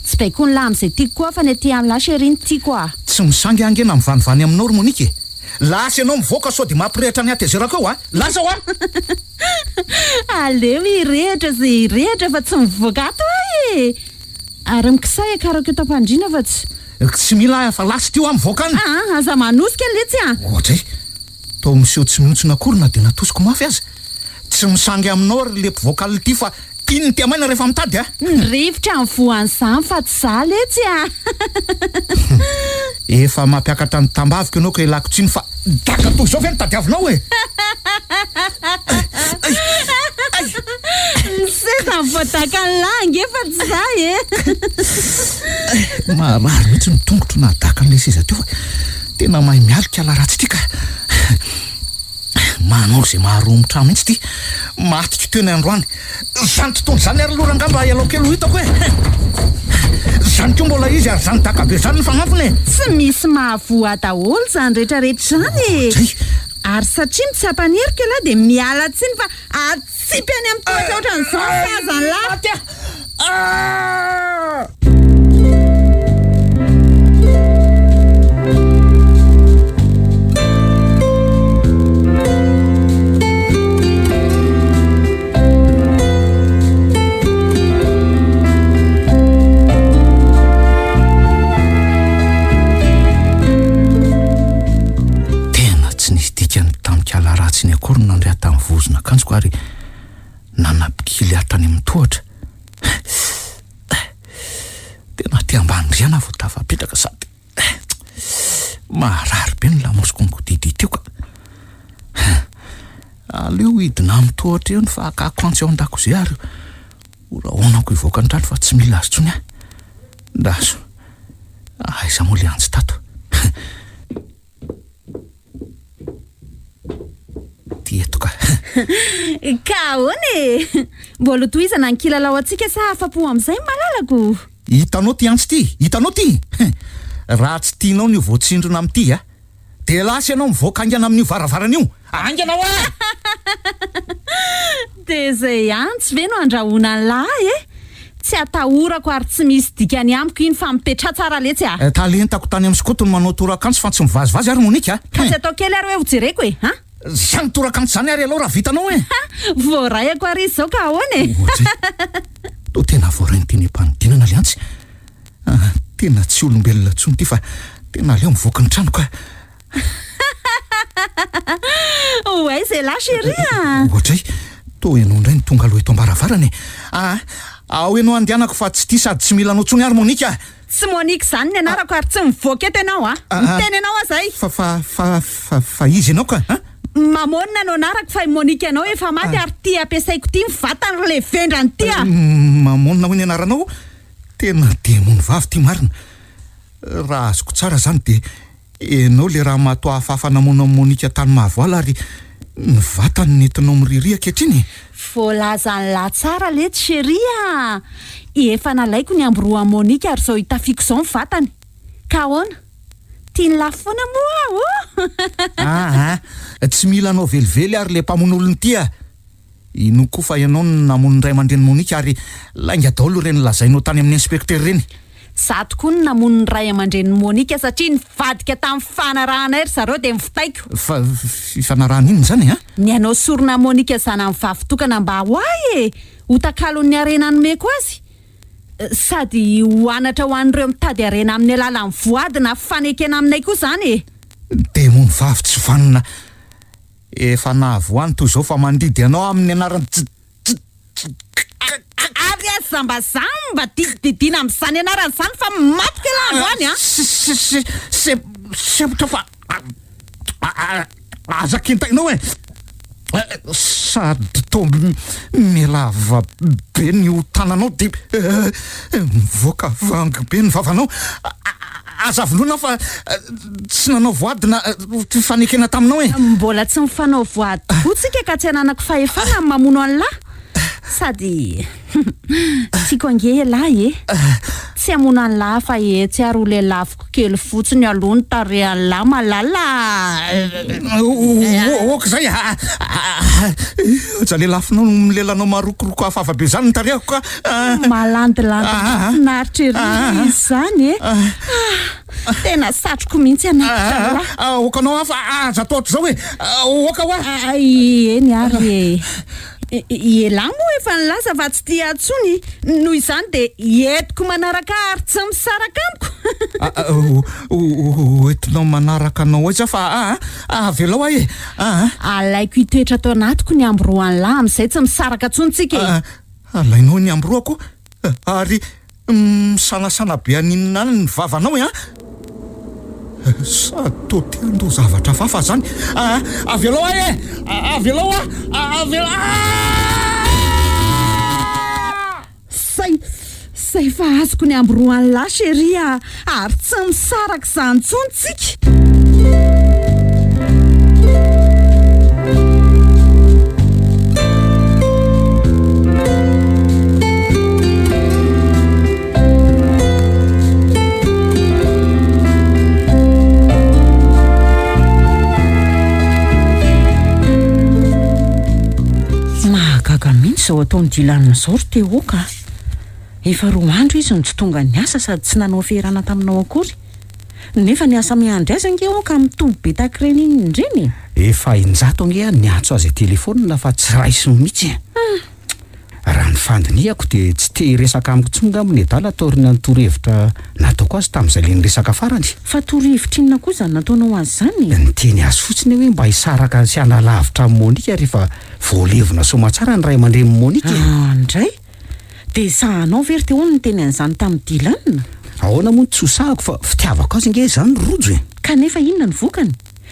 tsy baiko ny lahy amin'izay tiako koa fa ny aty amin'ny lahy sheriny tiako tsy misangy angena mivanivany aminao ry Monika lasa ianao mivoaka sao dia mampirehitra ny atezerako lasa aleo irehitra zay irehitra fa tsy mivoaka ato ary mikisay akarako eto ampandrina fa tsy mila fa lasa tio mivoaka any aza manosika letsy ohatra tao miseho tsy mihontsona akory na dia natosiko mafy azy tsy misangy aminao ry le mpivoakaly ty fa iny ty amaina rehefa mitady ny rivotra ny voan'izany fa tsy za letsy efa mampiakatra ny tambaviko ianao ka ilako tsiny fa daka toy izao ve nitadiavinao sena voataka ny langy efa tsy za marary mihitsy mitongotro na daka n'le seza teo fa tena mahay mialika laharatsy ty ka manao zay maharomotra mihitsy ty matika teo ny androany zany tontolo zany ary lorangamba ialao kely ho hitako zany ko mbola izy ary zany daka be zany ny fanampiny tsy misy mahavoa daholo zany rehetrarehetra zany ary satria mitsapanerika lahy dia miala tsiny fa atsipy any amin'ny tohatra ohatran'izao fazany lahy ny akory nandrea tamin'ny vozona akanjoko ary nanapikily atany amin'ny tohatra tena ty ambany-driana vao tafapetraka sady marary be ny lamosiko mikodidi teo ka aleo hidina amin'ny tohatra eo ny fa akako antsy ao an-dakozay ary oraonako hivoaka ny trano fa tsy mila azy tsony ndazo aiza moa le antsy tato etoka ka ahoana mbola tohizana ny kilalao antsika sa afa-po amin'izay malalako hitanao ty antsy ty hitanao ty raha tsy tianao ny voatsindrona amin'ity dia lasa ianao mivoaka angana amin'io varavarana io anganao dia zay antsy ve no andrahoana ny lahy tsy atahorako ary tsy misy dikany amiko iny fa mipetra tsara letsy talentako tany amin'ny skotony manao torakantsy fa tsy mivazivazy ary Monika ka tsy atao kely ary hoe hojereko zany torakantsy zany ary aloha raha vitanao voarayako ary izy zao ka ahoana to tena voarainy teny ampanodinana le antsy tena tsy olombelona tsony ty fa tena aleo mivoaka ny trano ka oay zay lahy chéri ohatray to ianao indray ny tonga aloha eto ambaravarany ao ianao andehanako fa tsy ty sady tsy mila anao tsony ary Monika Tsy Monique zany ny anarako ary tsy mivoaka eto ianao miteny ianao zay. Fa izy ianao ka Mamonina no anarako fa Monique ianao efa maty ary ty ampiasaiko ty mivatana le vendrany ty mamonina ho ny anaranao tena demony vavy ty marina. Raha azoko tsara zany de enao le raha matoa hafahafa namonina Monique tany mahavoala ary ny vatany nentinao miriria ketriny. Voalazany la tsara le chéria. Efa nalaiko ny amboroa Monique ary zao hitafiko zao ny vatany. Ka ahoana? Tiany lafona moa tsy mila anao velively ary le mpamon'olony ty ino koa fa ianao namon'ny ray aman-dreny Monique ary lainga daholo reny lazainao tany amin'ny inspecteur reny. Zato koa ny namon'ny ray aman-dreny Monique satria nivadika tamin'ny fanarahana ry zareo de mivitaiko. Fa fifanarahana inona zany Ny anao sorona Monique zana amin'ny vavitokana mba hoay ho takalon'ny arena nomeko azy. Sady hoanatra ho an'ireo mitady arena amin'ny alalan'ny voady na fanekena aminay koa zany demony vavy tsy vanina. Efa nahavoany toy izao fa mandidy anao amin'ny anarany Avy azy zambazamba didididina amin'izany anarany zany fa maty kelandro any Septra fa azak'entainao sady tomby mialava be ny tananao de mivoaka vangy be ny vavanao. Azavonona fa tsy nanao voady na fanekena taminao Mbola tsy mifanao voady fotsika ka tsy ananako fahefana mamono an'lahy. Sady tiako ange lahy tsy amono an'lahy fa tsy ary ho lelafiko kely fotsiny aloha ny tarehan'lahy malala. Oka zay jalelafinao milelanao marokoroko hafafa be zany ny tarehako ka malandilandy naritra ery izy zany tena satroko mihitsy anaky okanao hafa aza ataotro zao oka hoa eny ary Iela moa efa nilaza fa tsy tia atsony noho izany de entiko manaraka ary tsy misaraka amiko. Entinao manaraka anao aiza fa avelao alaiko hitoetra tao anatiko ny amboroany lahy amin'izay tsy misaraka atsony tsika alainao ny amboroako ary misanasana be aninona any ny vavanao sady to te-ando zavatra fafa zany avelao avelao Say fa azoko ny amboroany lahy chéria ary tsy misaraka zany tsony tsika. Mahagaga mihitsy zao ataony dilanina zao ry teoka. Efa 2 andro izy no tsy tonga ny asa sady tsy nanao fiarana taminao akory. Nefa ny asa miandry azy ange ka mitombo be takreny iny indreny. Efa injato ange ny antso azy telefonina fa tsy raisiny mihitsy. Raha ny fandiniako de tsy te resaka amiko tsonga amin'ny adala taoriny antoro-hevitra nataoko azy tamin'izay le niresaka farany. Fa toro-hevitra inona koa zany nataonao azy zany? Ny teny azy fotsiny hoe mba hisaraka sy analavitra amin'ny Monique rehefa voalevina somatsara ny ray aman-dreny Monique. Ndray de sahanao very teo ny teny an'izany tamin'ny dilanina. Ahoana moa tsy hosahako fa fitiavako azy nge zany rojo Kanefa inona ny vokany?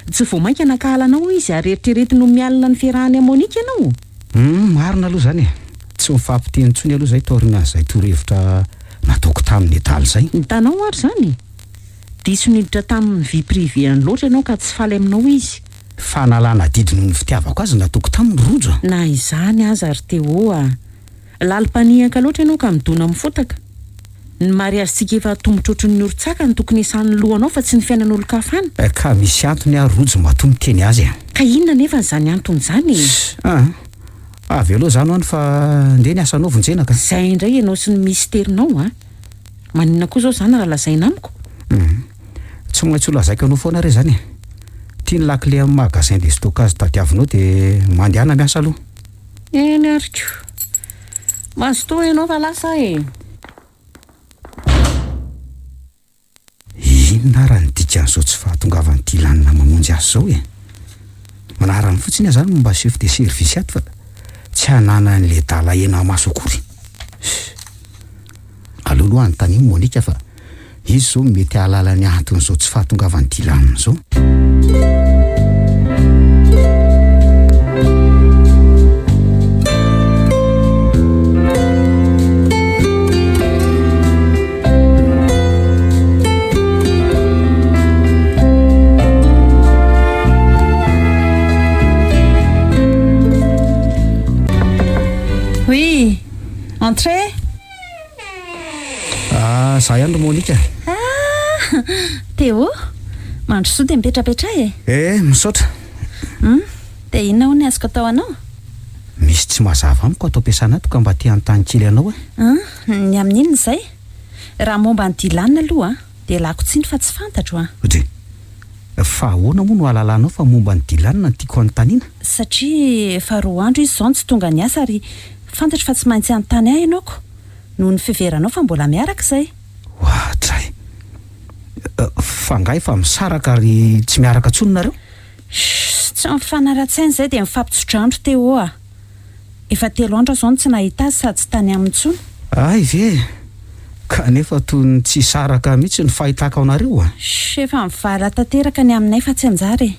Tsy voamaika nakahalanao izy ary eritrereto no mialina ny fiarahany Monique ianao. Marina aloha zany tsy mifampiteny tsony aloha zay taorina zay toro-hevitra nataoko tamin'ny etaly zay. Hitanao ary zany diso niditra tamin'ny vie privée any loatra ianao ka tsy faly aminao izy. Fanalana didy noho ny fitiavako azy nataoko tamin'ny rojo. Na izany aza ary teo lalim-paniaka loatra ianao ka midona mifotaka. Ny mariazintsika efa tombotrotro ny orontsaka ny tokony isan'ny lohanao fa tsy ny fiainan'olon-kafana. Ka misy antony rojo mato miteny azy. Ka inona nefa zany antony zany? Avy aloha zany hoany fa nde ny asa novonjena ka. Zay indray ianao sy ny misterinao Maninona koa zao zany raha lazaina amiko? Tsy maintsy lazaiko anao foana re zany. Tia ny lakile amin'ny magasin de stockage tadiavinao de mandehana miasa aloha. Eny ariko. Mazotoa ianao fa lasa Inona raha ny dikan'izao tsy fahatongavan'ny dilanina mamonjy azy zao manarany fotsiny zany momba chef de service ato fa tsy hanana n'le dala ena maso akory. Aloloha ny tany Monique fa izy zao mety ahalala ny anton'izao tsy fahatongavan'ny dilanina zao. Oui, entrez. Za ihany ro Monika. Teo mandro soa dia mipetrapetra misaotra. Dia inona ho ny azoko atao anao? Misy tsy mazava amiko atao am-piasana ato ka mba te hanontany kely anao Ny amin'inona izay? Raha momba ny dilanina aloha dia lako tsiny fa tsy fantatro fa ahoana moa no ahalalànao fa momba ny dilanina no tiako anontaniana? Satria efa 2 andro izy izao no tsy tonga ny asa ary fantatro fa tsy maintsy anontany ahy ianao ko noho ny fiheveranao fa mbola miaraka izay. Ohatray, fa ngahy fa misaraka ary tsy miaraka tsony nareo? Tsy mifanara-tsaina izay dia mifampitsotra andro teo efa 3 andro izao no tsy nahita azy sady tsy tany amin'ny tsony. Ay ve, kanefa toy ny tsy saraka mihitsy ny fahitako anareo Efa mivala tanteraka ny aminay fa tsy anjary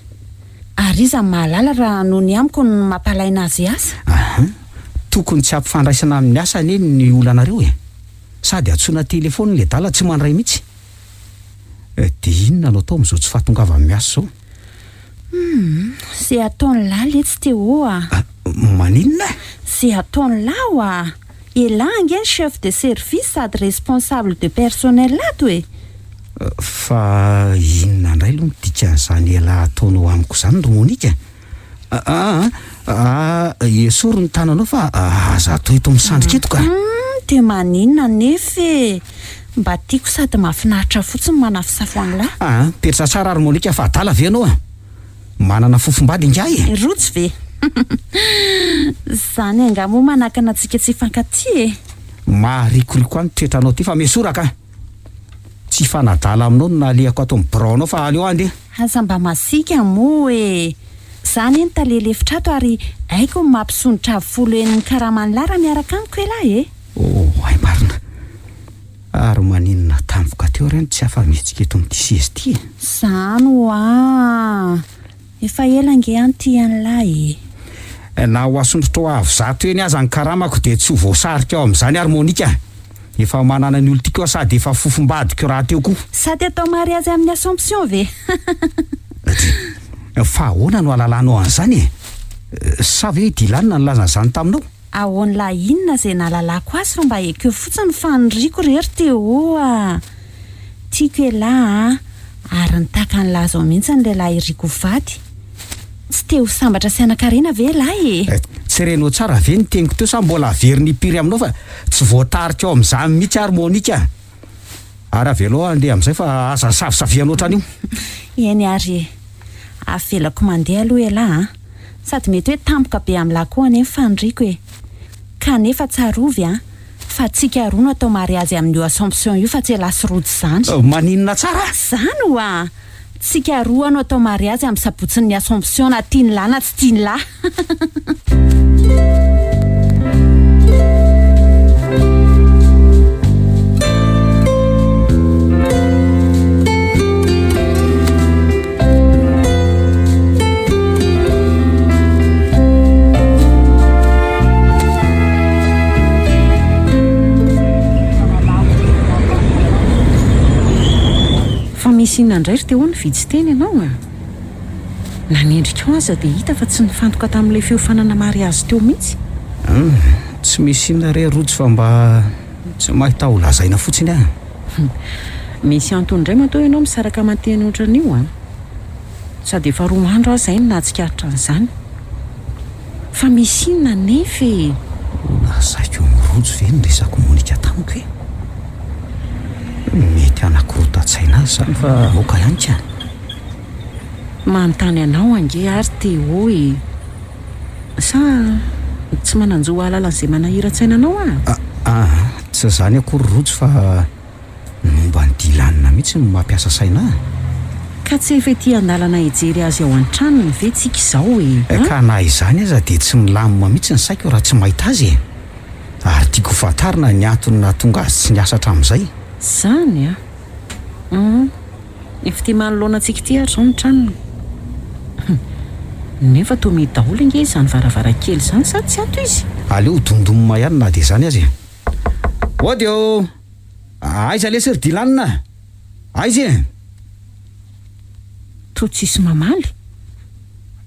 ary iza mahalala raha noho ny amiko no mampalaina azy asa. Tokony tsy ampifandraisana amin'ny asa anie ny olanareo sady atsoina telefony le dala tsy mandray mihitsy. Dia inona no atao amin'izao tsy fahatongava amin'ny asa zao? Zay ataony lahy etsy teo Maninona? Zay ataony lahy elangy chef de service sady responsable de personnel ato fa inona indray aloha midika an'izany ela ataonao amiko izany ro Monika? Esory ny tananao fa aza atao eto misandrika eto ka. Dia maninona nefa mba tiako sady mahafinaritra fotsiny manafisafo an'lahy. Petra tsara ary Monika fa adala ve anao manana fofombady ingahy rotsy ve? Zany angamo manakana antsika tsy fankaty maharikoriko any toetranao ty fa mesoraka tsy fanadala aminao no nalehako ato amin'ny braonao fa aleo andeha. Aza mba masika mo zany eny talelefitra ato ary aiko ny mampisonitra avy 10 en'ny karamanlara miaraka amiko lahy ay marina ary maninona tampoka teo reny tsy afa-mihetsika eto amin'ity sezy ty zany efa elange anty an'lahy na ho asondrotro avy zato eny aza ny karamako dia tsy ho voasarika ao amin'izany ary Monika. Efa manana ny olon-tiko sady efa fofombadiko raha teo koa. Sady atao mariazy amin'ny Assomption ve? Fa ahoana no ahalalànao an'izany sa ve dilanina nolaza an'izany taminao? Ahoana la inona izay nahalalako azy fa mba ekeo fotsiny fanondriako rery teo tiako lahy ary nitaka ny laza ao mihitsy ny lehilahy iriko vady. Tsy teo sambatra sy anan-karena ve lahy Tsy renao tsara ve ny teniko teo sa mbola avery piry aminao fa tsy voatarika ao amin'izany mihitsy ary Monika. Ary avelao andeha amin'izay fa aza savisavianao otrany io. Eny ary avelako mandeha aloha lahy sady mety hoe tampoka be amin'ny lahy koa anefa fanondriako kanefa tsarovy fa tsika roa no atao mariazy amin'io Assomption io fa tsy lasy rojo zany. Maninona tsara? Zany tsika roa no atao mariazy amin'ny sabotsin'ny Assomption na tiany lahy na tsy tiany lahy. Misy inona indray ry teo ny vidy teny ianao nanendrika aza dia hita fa tsy nifantoka tamin'ilay fiofanana mariazy teo mihitsy. Tsy misy inona re rojo fa mba tsy mahita ho lazaina fotsiny misy antony indray matoa ianao misaraka manteny ohatran'io sady efa 2 andro aza izay no nahatsikaritra an'izany fa misy inona nefa lazaiko mirojo ve ny resako Monika tamiko mety anakorotan-tsaina azy zany fa aoka ihany ka manontany anao ange ary teo sa tsy mananjoa alalan'izay manahira-tsaina anao tsy zany akory rojo fa momba ny dilanina mihitsy no mampiasa saina ka tsy efa ety andalana hijery azy ao an-tranony ve tsika izao ka na izany aza dia tsy milamima mihitsy ny saiko raha tsy mahita azy ary tiako fantarina ny antony nahatonga azy tsy niasa hatramin'izay zany efa tia manoloana antsika ty ary zao ny tranony nefa to mety daholo inge izy zany varavarakely zany sady tsy ato izy aleo dondomina ihany na dia zany azy odio aiza le sir dilanina aiza to tsisy mamaly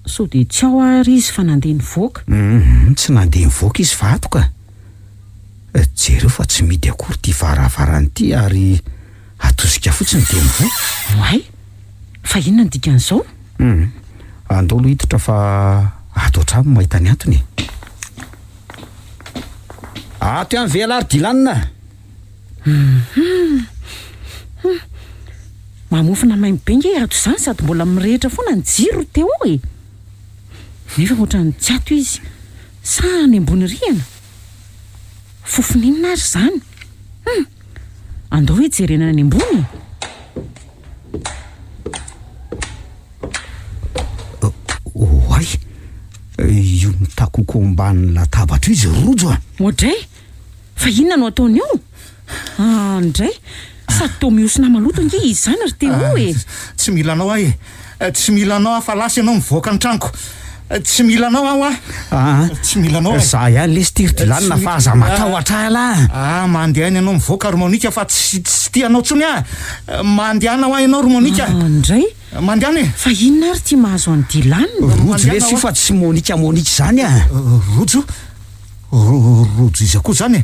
so dia tsy ao ary izy fa nandeha nivoaka tsy nandeha nivoaka izy fa atoka jereo fa tsy midy akory ty varavarany ty ary atosika fotsiny dia mivoaka ay fa inona ny dikan'izao andolo hiditra fa ato antrano mahita ny antony ato ihany velary dilanina mamofina maimbe nge ato izany sady mbola mirehitra foana ny jiro teo e nefa ohatrany tsy ato izy sa ny ambony rihana fofoninina ary zany andao hoe jerenana ny ambony oay io mitakoko ambany latabatra izy rojo ohatray fa inona no ataony eo andray sady to miosina maloto nge izy zany ary teo e tsy mila anao ahy tsy mila anao aho fa lasa ianao mivoaka ny tranoko tsy mila anao aho tsy mila anao za ihany le styrdilana fa aza matahotra ala mandehany ianao mivoaka harmonika fa tsy tianao tsony mandehana ho ahy ianao harmonika andray mandehany fa inona ary ty mahazo any dilana rojo le sy fa tsy monika zany rojo izy akoa zany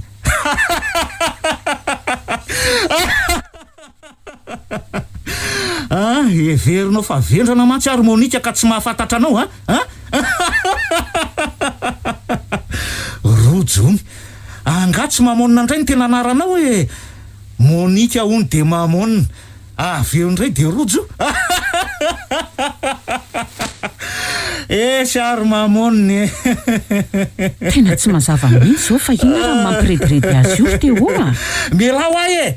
everinao fa vendrana mantsy harmonika ka tsy mahafantatra anao rojony anga tsy mamonina indray ny tena anaranao e monika hony de mamonina aveo indray de rojo sary mamonina tena tsy mazava mihitsy zao fa inona raha mampirediredy azy io teo mialao ahy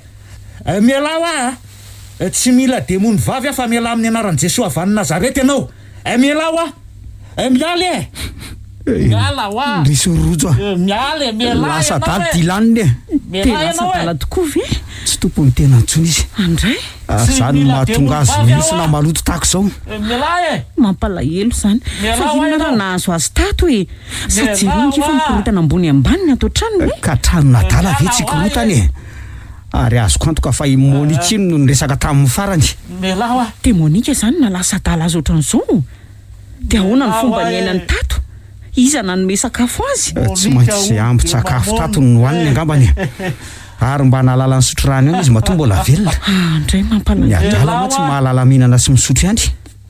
mialao ahy tsy mila demony vavy aho fa miala amin'ny anaran'i Jesosy avy any Nazareta ianao mialao mialy miala wa risy rojo mialy lasa dady dilaniny tena sadala tokoa ve tsy tompony tena antsony izy andray zany mahatonga azy misy na maloto tahako zao mampalahelo zany fa inona raha nahazo azy tato e sa jerengy fa mikorotana ambony ambaniny ato tranony ka trano nadala ve tsy korotany ary azoko antoka fa i Monika iny no niresaka tamin'ny farany te Monika zany nalasa dala azy ohatran'izao dia ahoana ny fomba niainany tato iza nanome sakafo azy tsy maintsy ambin-tsakafo tato no hoaniny angambany ary mba nahalala ny sotro rano io izy mahatonga mbola velona andray mampalahelo adala ma tsy mahalala mihinana sy misotro ihany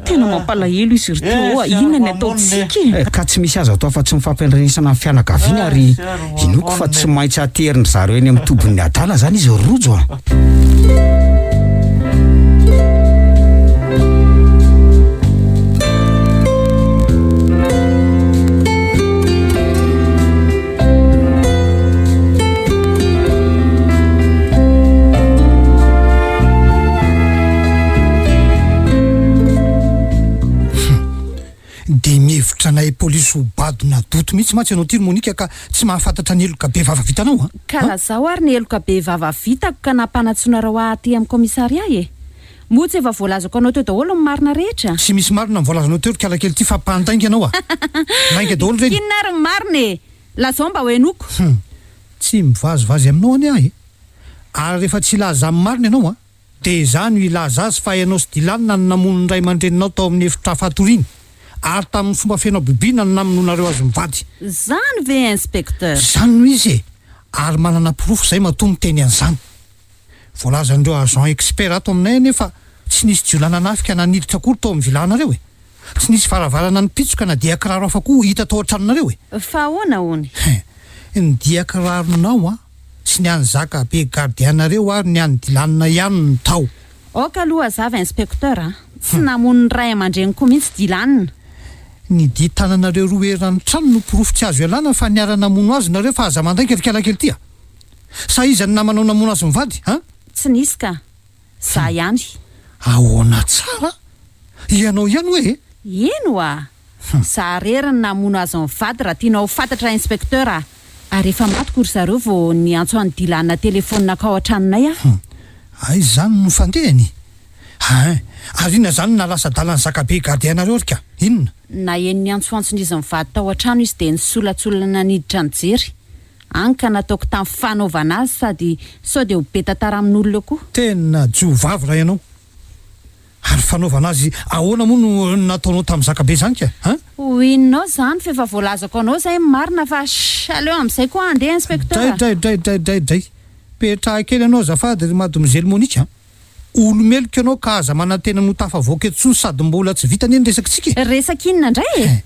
tena mampalahelo izy ry teo inona ny ataontsika ka tsy misy azo atao fa tsy mifampiandrinisana amin'ny fianakaviana ary inoko fa tsy maintsy ateriny zareo eny amin'ny tobon'ny adala zany izy rojo de mihevitra nay polisy ho badona doto mihitsy mantsy ianao ty Monika ka tsy mahafantatra ny eloka be vava vitanao karaha zao ary ny eloka be vava vitako ka nampanatsona raha aty amin'ny komisaria motsy efa voalazako anao teo daholo ny marina rehetra tsy misy marina mivolazanao teo kalakely ty fa mpantainga ianao mainga daholo reny inona ary ny marina lazao mba hoenoko tsy mivazivazy aminao any ahy ary rehefa tsy ilaza amin'ny marina ianao de zany ho ilaza azy fa ianao sy dilanina no namono ny ray aman-dreninao tao amin'ny efitra fatoriny ary tamin'ny fomba fianao bibiana no namononareo azy mivady zany ve inspecteur zany no izy ary manana profo zay matommy teny an'izany voalazandreo agent expert ato aminay nefa tsy nisy jiolana nafika naniditra akory tao amin'ny vilanareo tsy nisy varavarana nipitsoka na dia kiraro hafa koa hita tao an-tranonareo fa ahoana hony ny dia kiraronao sy ny any zaka be gardianareo ary ny any dilanina ihany ny tao oka aloha zava inspecteur tsy namono ny ray aman-dreny koa mihitsy dilanina ny dia tananareo roa erany trano no porofo tsy azo ialana fa niara-namono azy nareo fa aza manday kelikely tya sa iza ny namanao namono azy mivady tsy nisy ka za ihany ahoana tsara ianao ihany hoe eno za reriny namono azy mivady raha tianao fantatra inspecteur ary efa matiko ry zareo vao ny antso any dilanina telefonina ka ao an-tranonay ay zany no fandehany Ary inona zany na lasa dalany zakabe gardianareo ary ka inona na en'ny antsoantson'izy mivady tao an-trano izy dia nisolatsolana niditra ny jery any ka nataoko tamin'ny fanaovana azy sady sao dia ho be tantara amin'olona eo koa. tena jiovavy raha ianao ary fanaovana azy ahoana moa no nataonao tamin'ny zakabe zany ka ho inonao zany fa efa voalazako anao izay marina fa aleo amin'izay koa andeha inspecteur. Dray petraha kely ianao azafady mademoiselle Monique olomeloko ianao ka aza manantena no tafavoaka eto sady mbola tsy vitany ny resakitsika resaka inona indray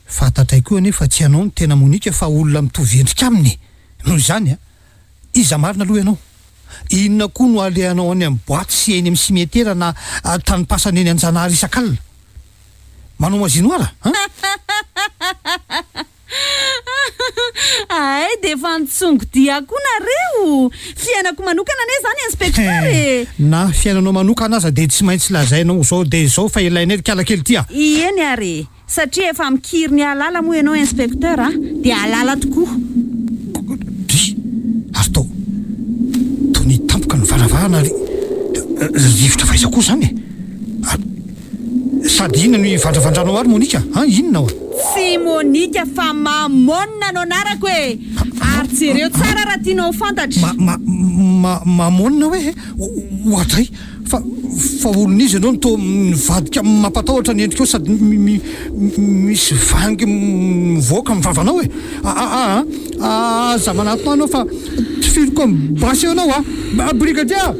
fantatray koa nefa tsy ianao ny tena Monique fa olona mitovy endrika aminy noho izany iza marina aloha ianao inona koa no alehanao any amin'ny boaty sy eny amin'ny simetera na tanypasana eny Anjanahary isan-kalina manao mazinoara ay dia efa nitsongodia koa nareo fiainako manokana ane zany inspecteur na fiainanao manokana aza dia tsy maintsy lazainao zao dia zao fa ilaina ely kala kely tia eny ary satria efa mikiry ny alala moa ianao inspecteur dia alala tokoa ary tao ny tampoka ny varavahana rivotra faiza koa zany sady inona ny vandravandranao ary Monika inona tsy Monika fa mamonina no anarako ary jereo tsara raha tianao fantatry mamonina hoe ohatray fa olona izy ianao to mivadika mampatahotra ny endrika eo sady misy vangy mivoaka mivavanao za manatona anao fa tsy filoko basy anao brigadier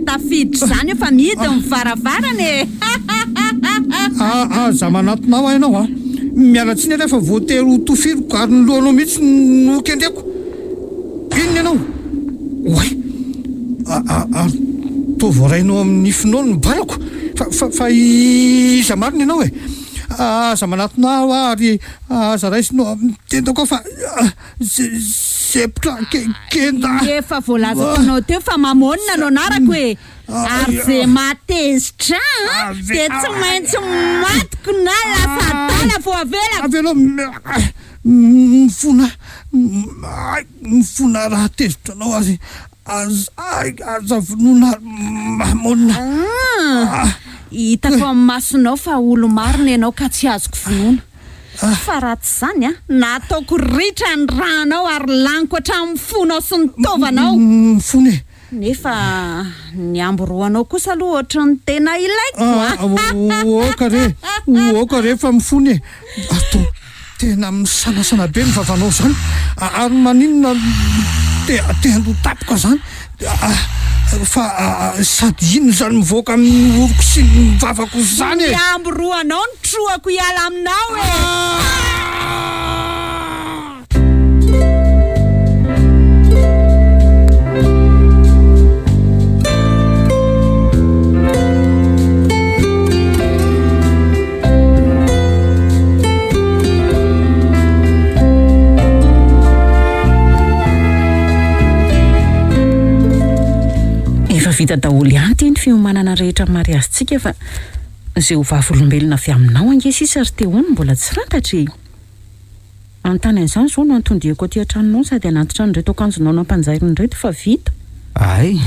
tafiditra zany efa mihita mivaravarany za manatonao ianao mialatsiny rehefa voatery ho tofiloko ary ny lohanao mihitsy no kendreko inona ianao oay to voarainao amin'ny finao ny balako fa iza marina ianao za manatonao ary za raisinao tendako fa septra kenda efa voalazako anao teo fa mamonina no anarako ary ze matezitra dia tsy maintsy matiko na lasa tala vo avela mifona raha tezitra anao ary aza vonona mamonina hitako amin'ny masonao fa olo marina ianao ka tsy azoko vonoina fa raha tsy zany nataoko ritra ny ranao ary laniko hatramin'ny fonao sy ny tovanao mifony nefa ny amboroanao kosa aloha ohatra ny tena ilaiko oka re fa mifony ato tena misanasana be ny vavanao zany ary maninona teando tapoka zany fa sady ino zany mivoaka amin'ny oroko sy mivavako zany ny amboroanao ny troako hiala aminao vita daholo ihany ty ny fiomanana rehetra mariazitsika fa zay ho vavolombelona avy aminao angesisa ary teo any mbola tsy fantatry antany an'izany zao no antondiko aty an-tranonao sady anatitra nyreto akanjonao nampanjairiny reto fa vita ay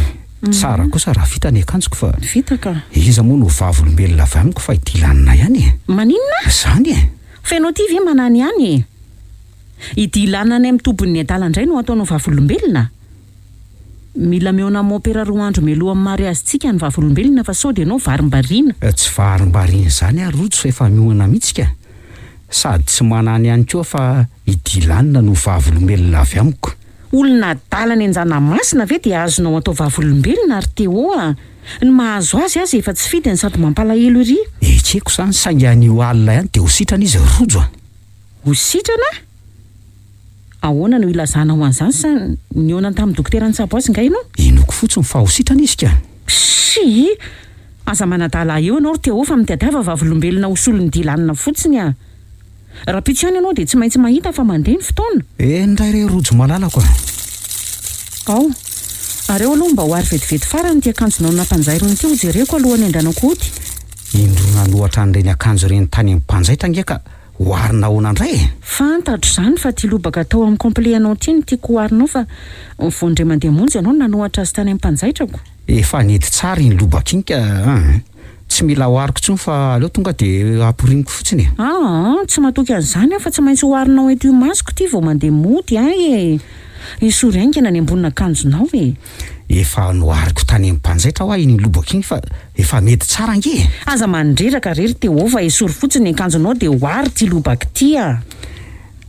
tsara kosa raha vita ny akanjoko fa vita ka iza moa no vavolombelona avy amiko fa idilanina ihany maninona zany fa ianao ty ve manany ihany idilanina any amin'ny tombon'ny adala indray no ataonao vavolombelona mila meona mopera roa andro meloha amin'ny mariazitsika ny vavolombelona fa sao dia ianao varim-bariana tsy varim-bariana zany ary rojo fa efa mioana mihitsika sady tsy manany ihany koa fa idilanina no vavolombelona avy amiko olona adalany anjanamasina ve dia azonao atao vavolombelona ary teo ny mahazo azy efa tsy fidiny sady mampalahelo iry etseko zany saingy an'io alina ihany dia ho sitrana izy rojo ho sitrana ahoana no ilazana ho an'izany sa niona tamin'ny dokotera ny saboasy nga ianao inoko fotsiny fa ho sitrana izy ka sy aza manadala eo ianao ry teo fa mitadiava vavolombelona ho solony dilanina fotsiny raha pitso ihany ianao dia tsy maintsy mahita fa mandeha ny fotoana ndray re rojo malalako ao areo aloha mba ho ary vetivety farany ty akanjonao nampanjairony ty ho jereko alohany andranako ody indrona loatra an'ireny akanjo ireny tany amin'ny mpanjaitra angeka oarina ahoana indray e. Fantatro izany fa ty lobaka tao amin'ny complet anao ty no tiako oarinao fa vondre mandeha monjy ianao nanohatra azy tany amin'ny mpanjaitra efa nety tsara iny lobaka iny ka tsy mila oariko tsony fa aleo tonga dia ampiriniko fotsiny tsy matoky an'izany aho fa tsy maintsy oarinao eto masoko ty vao mandeha mody e isory aingana ny ambonina akanjonao e. Efa noariko tany amin'ny mpanjaitra ho iny lobaka iny fa efa mety tsara ange. Aza mandreraka rery teo fa isory fotsiny akanjonao dia oary ty lobaka ty a.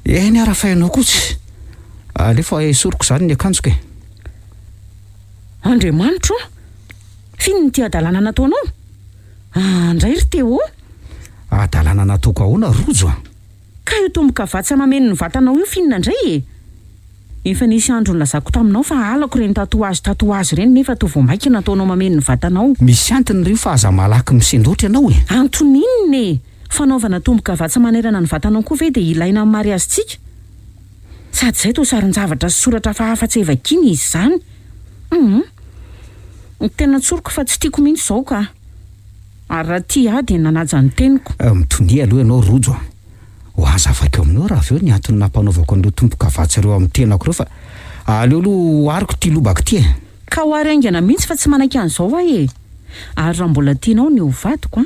Ny arafainao kotsy. Alefa isoriko zany ny akanjoko e. Andriamanitro, finon ty adalana nataonao? Andray ry teo. Adalana nataoko ahoana rojo a. Ka io tomboka vatsy mameno ny vatanao io finona indray e. Efa nisy andro nilazako taminao fa alako reny tatoazy reny nefa to vao maika nataonao mameno ny vatanao. Misy antony reo fa aza malaky misendrotra ianao e. Antoninina e. Fanaovana tomboka vatsy manerana ny vatanao koa ve dia ilaina amin'ny mariazitsika? Sady zay to sarin-javatra sy soratra fahafa-tsy evakiny izy zany. Tena tsoroko fa tsy tiako mihitsy izao ka. Ary raha ty dia nanaja ny teniko. Mitony aloha ianao rojo a. Ho aza afaka aminao raha aveo ny antony nampanaovako an'ireo tomboka vatsy ireo amin'ny tenako ireo fa aleo aloha ariko ty lobaka ty e. Ka oary aingana mihitsy fa tsy manaiky an'izao e. Ary raha mbola tianao ny ho vadiko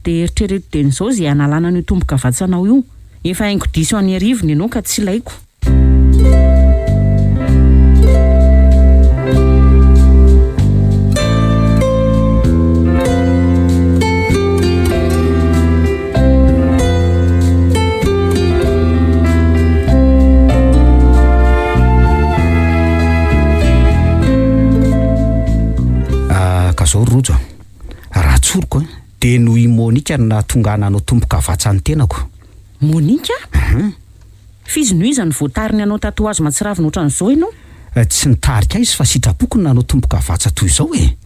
dia eritrereto dia n'izao izay analana ny tomboka vatsy anao io. Efa haingo diso any arivony ianao ka tsy ilaiko. Zao rojo raha tsoroko dia noho i Monika no nahatongana anao tomboka vatsy any tenako. Monika? Fizy noho iza ny voatariny anao tatoazy matsiravina ohatran'izao ianao? Tsy nitarika izy fa sitrapoko no nanao tomboka vatsy toy izao e.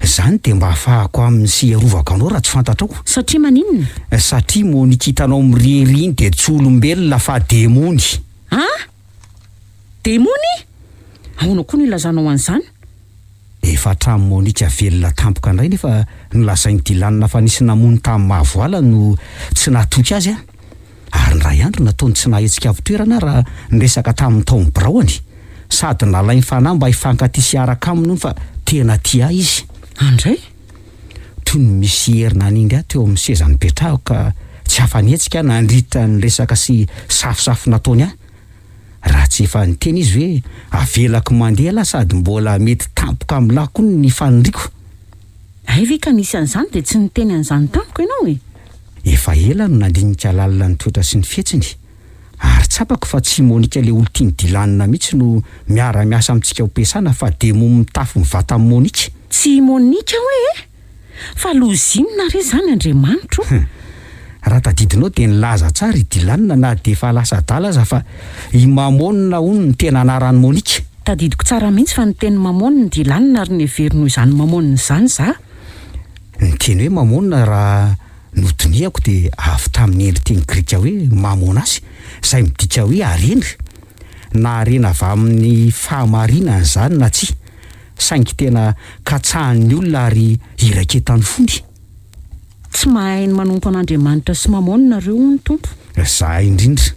Zany dia mba ahafahako amin'ny sy arovaka anao raha tsy fantatrao. Satria maninona? Satria Monika hitanao mirehry iny dia tsy olombelona fa demony. Demony? Ahoana koa no ilazanao an'izany? Efa hatramin'ny Monika velona tampoka indray nefa nolazainy dilanina fa nisy namono tamin'ny mahavoala no tsy nahatoky azy a. Ary ny ray andro nataony tsy nahetsika avy-toerana raha niresaka tamin'ny taon'ny biraony. Sady nalainy fanahy mba hifankaty sy araka aminy fa tena tia izy. Andray? Toy ny misy herina n'indry teo amin'ny seza nipetrahako ka tsy hafanetsika nandritra ny resaka sy safosafo nataony a. Raha tsy efa niteny izy hoe avelako mandeha la sady mbola mety tampoka amin'ny lako ny fanindriko. Ve ka nisy an'izany dia tsy niteny an'izany tampoka ianao e. Efa ela no nandinika lalina ny toetra sy ny fihetsiny. Ary tsapako fa tsy Monika le olo tiany dilanina mihitsy no miara-miasa amintsika ho pesana fa demo mitafy mivata amin'ny Monika. Tsy Monika hoe fa lozinina re zany Andriamanitro. Raha tadidinao dia nilaza tsara i dilanina na dia efa lasa adala aza fa i Mamonina hono ny tena anaran'ny Monika. Tadidiko tsara mihitsy fa niteny Mamonina ny dilanina ary neverino izany Mamonina izany za. Niteny hoe Mamonina raha notonihako dia avy tamin'ny endry teny grika hoe Mamonas izay midika hoe arena. Na arena avy amin'ny fahamarinana izany na tsy. Saingy tena katsahan'ny olona ary iraketany fony. Tsy mahay ny manompo an'Andriamanitra sy Mamonina ireo ny tompo. Za indrindra.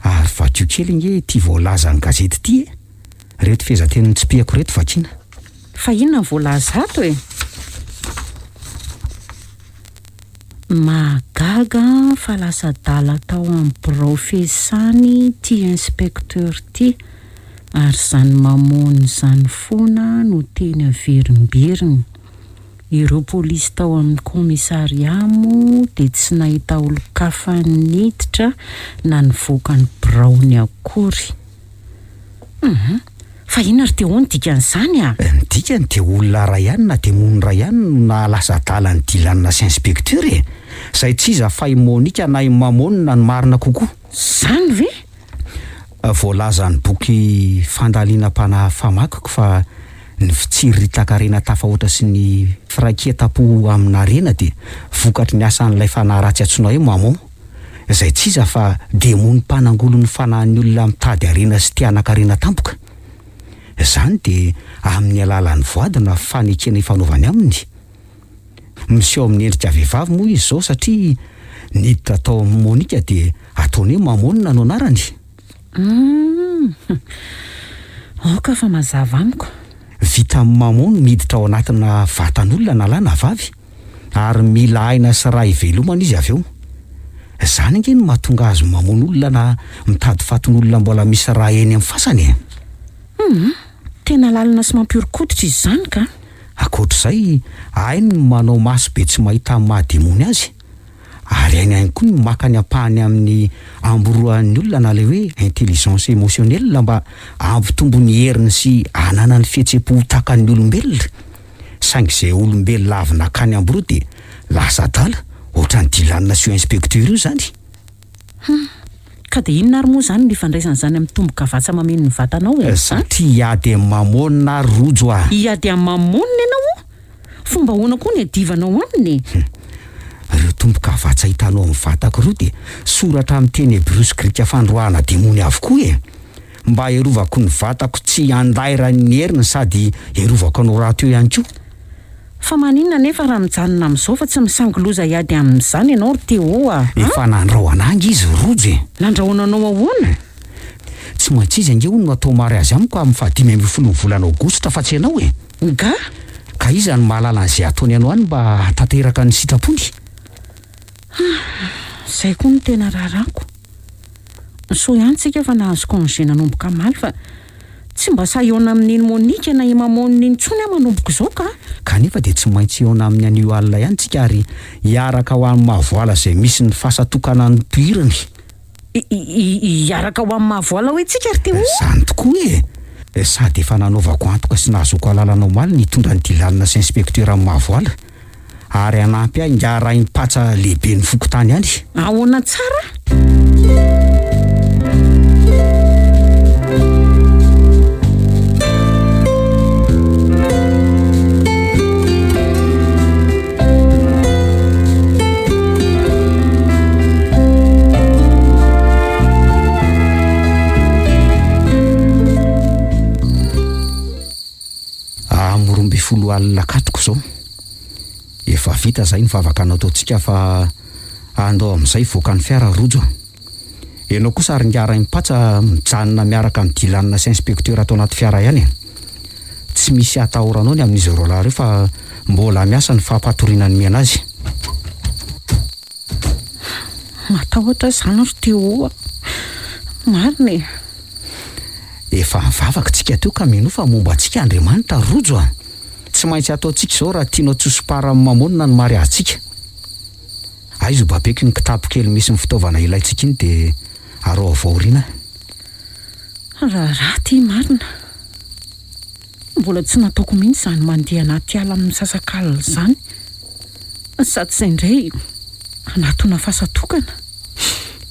Ary vakio kely nge ty voalaza ny gazety ty e. Reto fehezanteny tsipihako reto vakina. Fa inona ny voalaza ato e? Mahagaga fa lasa dala tao amin'ny profesany ty inspekteur ty. Ary zany Mamonina zany foana no teny averimberiny. Ireo polisy tao amin'ny komisariamo dia tsy nahita olo-kafa niditra na nivoaka ny biraony akory. Fa inona ry teo ny dikan'izany a? Ny dikany dia olona ray ihany na demony ray ihany no nahalasa dala ny dilanina sy inspekteur e. Izay tsy iza fa i Monika na i Mamonina ny marina kokoa. Zany ve? Voalaza ny boky fandaliana-panahy famakiko fa ny fitsiry takarena tafahoatra sy ny firaiketam-po amin'ny arena dia vokatry ny asan'ilay fanahy ratsy antsoina hoe Mamon. Izay tsy iza fa demony mpanangolo ny fanahin'ny olona mitady arena sy tianan-karena tampoka. Izany dia amin'ny alalan'ny voadina fanekena ifanaovany aminy. Miseho amin'ny endrika vehivavy moa izy izao satria niditra tao monika dia ataony hoe mamonina no anarany. Aoka fa mazava amiko. Vita amin'ny mamono miditra ao anatina vatan'olona na lahy na vavy, ary mila aina sy raha ivelomana izy avy eo. Zany ange no mahatonga azy mamono olona na mitady fatin'olona mbola misy raha eny amin'ny fasany. Tena lalina sy mampiorokoditra izy zany ka. Akoatr'izay, ainy no manao maso be tsy mahita amin'ny mahadimony azy. Ary ainy koa no makany ampahany amin'ny amboroan'ny olona na le hoe intelligence émotionnelle mba ampitombo ny heriny sy anana ny fihetseham-po takan'ny olombelona. Saingy izay olombelona avy nakany amboroa dia lasa adala, ohatran'ny dilanina sy inspecteur io zany. Ka dia inona ary moa zany ny ifandraisana zany amin'ny tombo-kavatsa mameno ny vatanao e? Satria iady amin'ny mamonina ary rojo a. Iady amin'ny mamonina ianao? Fomba ahoana koa ny adivanao aminy? Ireo tombo-kavatsa hitanao amin'ny vatako roa dia soratra amin'ny teny hébreu sy grika fandroahana demony avokoa e. Mba herovako ny vatako tsy handairan'ny heriny sady herovako anao raha teo ihany koa. Fa maninona nefa raha mijanona amin'izao fa tsy misangiloza iady amin'izany ianao ry Teo a? Efa nandrahoanangy izy rojo e. Nandrahoananao ahoana? Tsy maintsy izy ange hono no atao mary azy amiko amin'ny 15 volana aogositra fa tsy ianao e. Nga? Ka iza ny mahalala an'izay ataony ianao any mba hatanteraka ny sitrapony. Zay koa no tena rarako. So ihany tsika fa nahazo congé nanomboka maly fa tsy mba sahiona amin'iny Monika na imamonina iny intsony manomboka izao ka. Kanefa dia tsy maintsy hiona amin'ny anio alina ihany tsika ary hiaraka ho amin'ny mahavoala izay misy ny fasatokana ny mpihiriny. Hiaraka ho amin'ny mahavoala hoe tsika ry Teo? Zany tokoa e. Sady efa nanaovako antoka sy nahazoko alalana omaly ny hitondra ny dilanina sy inspecteur amin'ny mahavoala. Ary anampy ahy ngara impatsa lehibe ny fokotany any. Ahoana tsara? Amorombe folo alina katoko izao. Efa vita zay ny vavaka nataontsika fa andao amin'izay voaka ny fiara rojo. Ianao kosa ary ngara impatsa mijanona miaraka amin'ny dilanina sy inspecteur atao anaty fiara ihany. Tsy misy atahoranao ny amin'izy roa lahy ireo fa mbola miasa ny fampatoriana ny miana azy. Matahotra zany ry Teo. Marina e. Efa mivavaka tsika teo ka mino fa momba antsika Andriamanitra rojo a. Tsy maintsy ataontsika izao raha tianao tsosopara amin'ny mamonina ny mary azitsika. Aizo babeko ny kitapo kely misy ny fitaovana ilaintsika iny dia arao avaoriana. Raha ty marina. Mbola tsy nataoko mihitsy izany mandeha anaty ala amin'ny sasak'alina izany. Sady izay indray anatona fasatokana.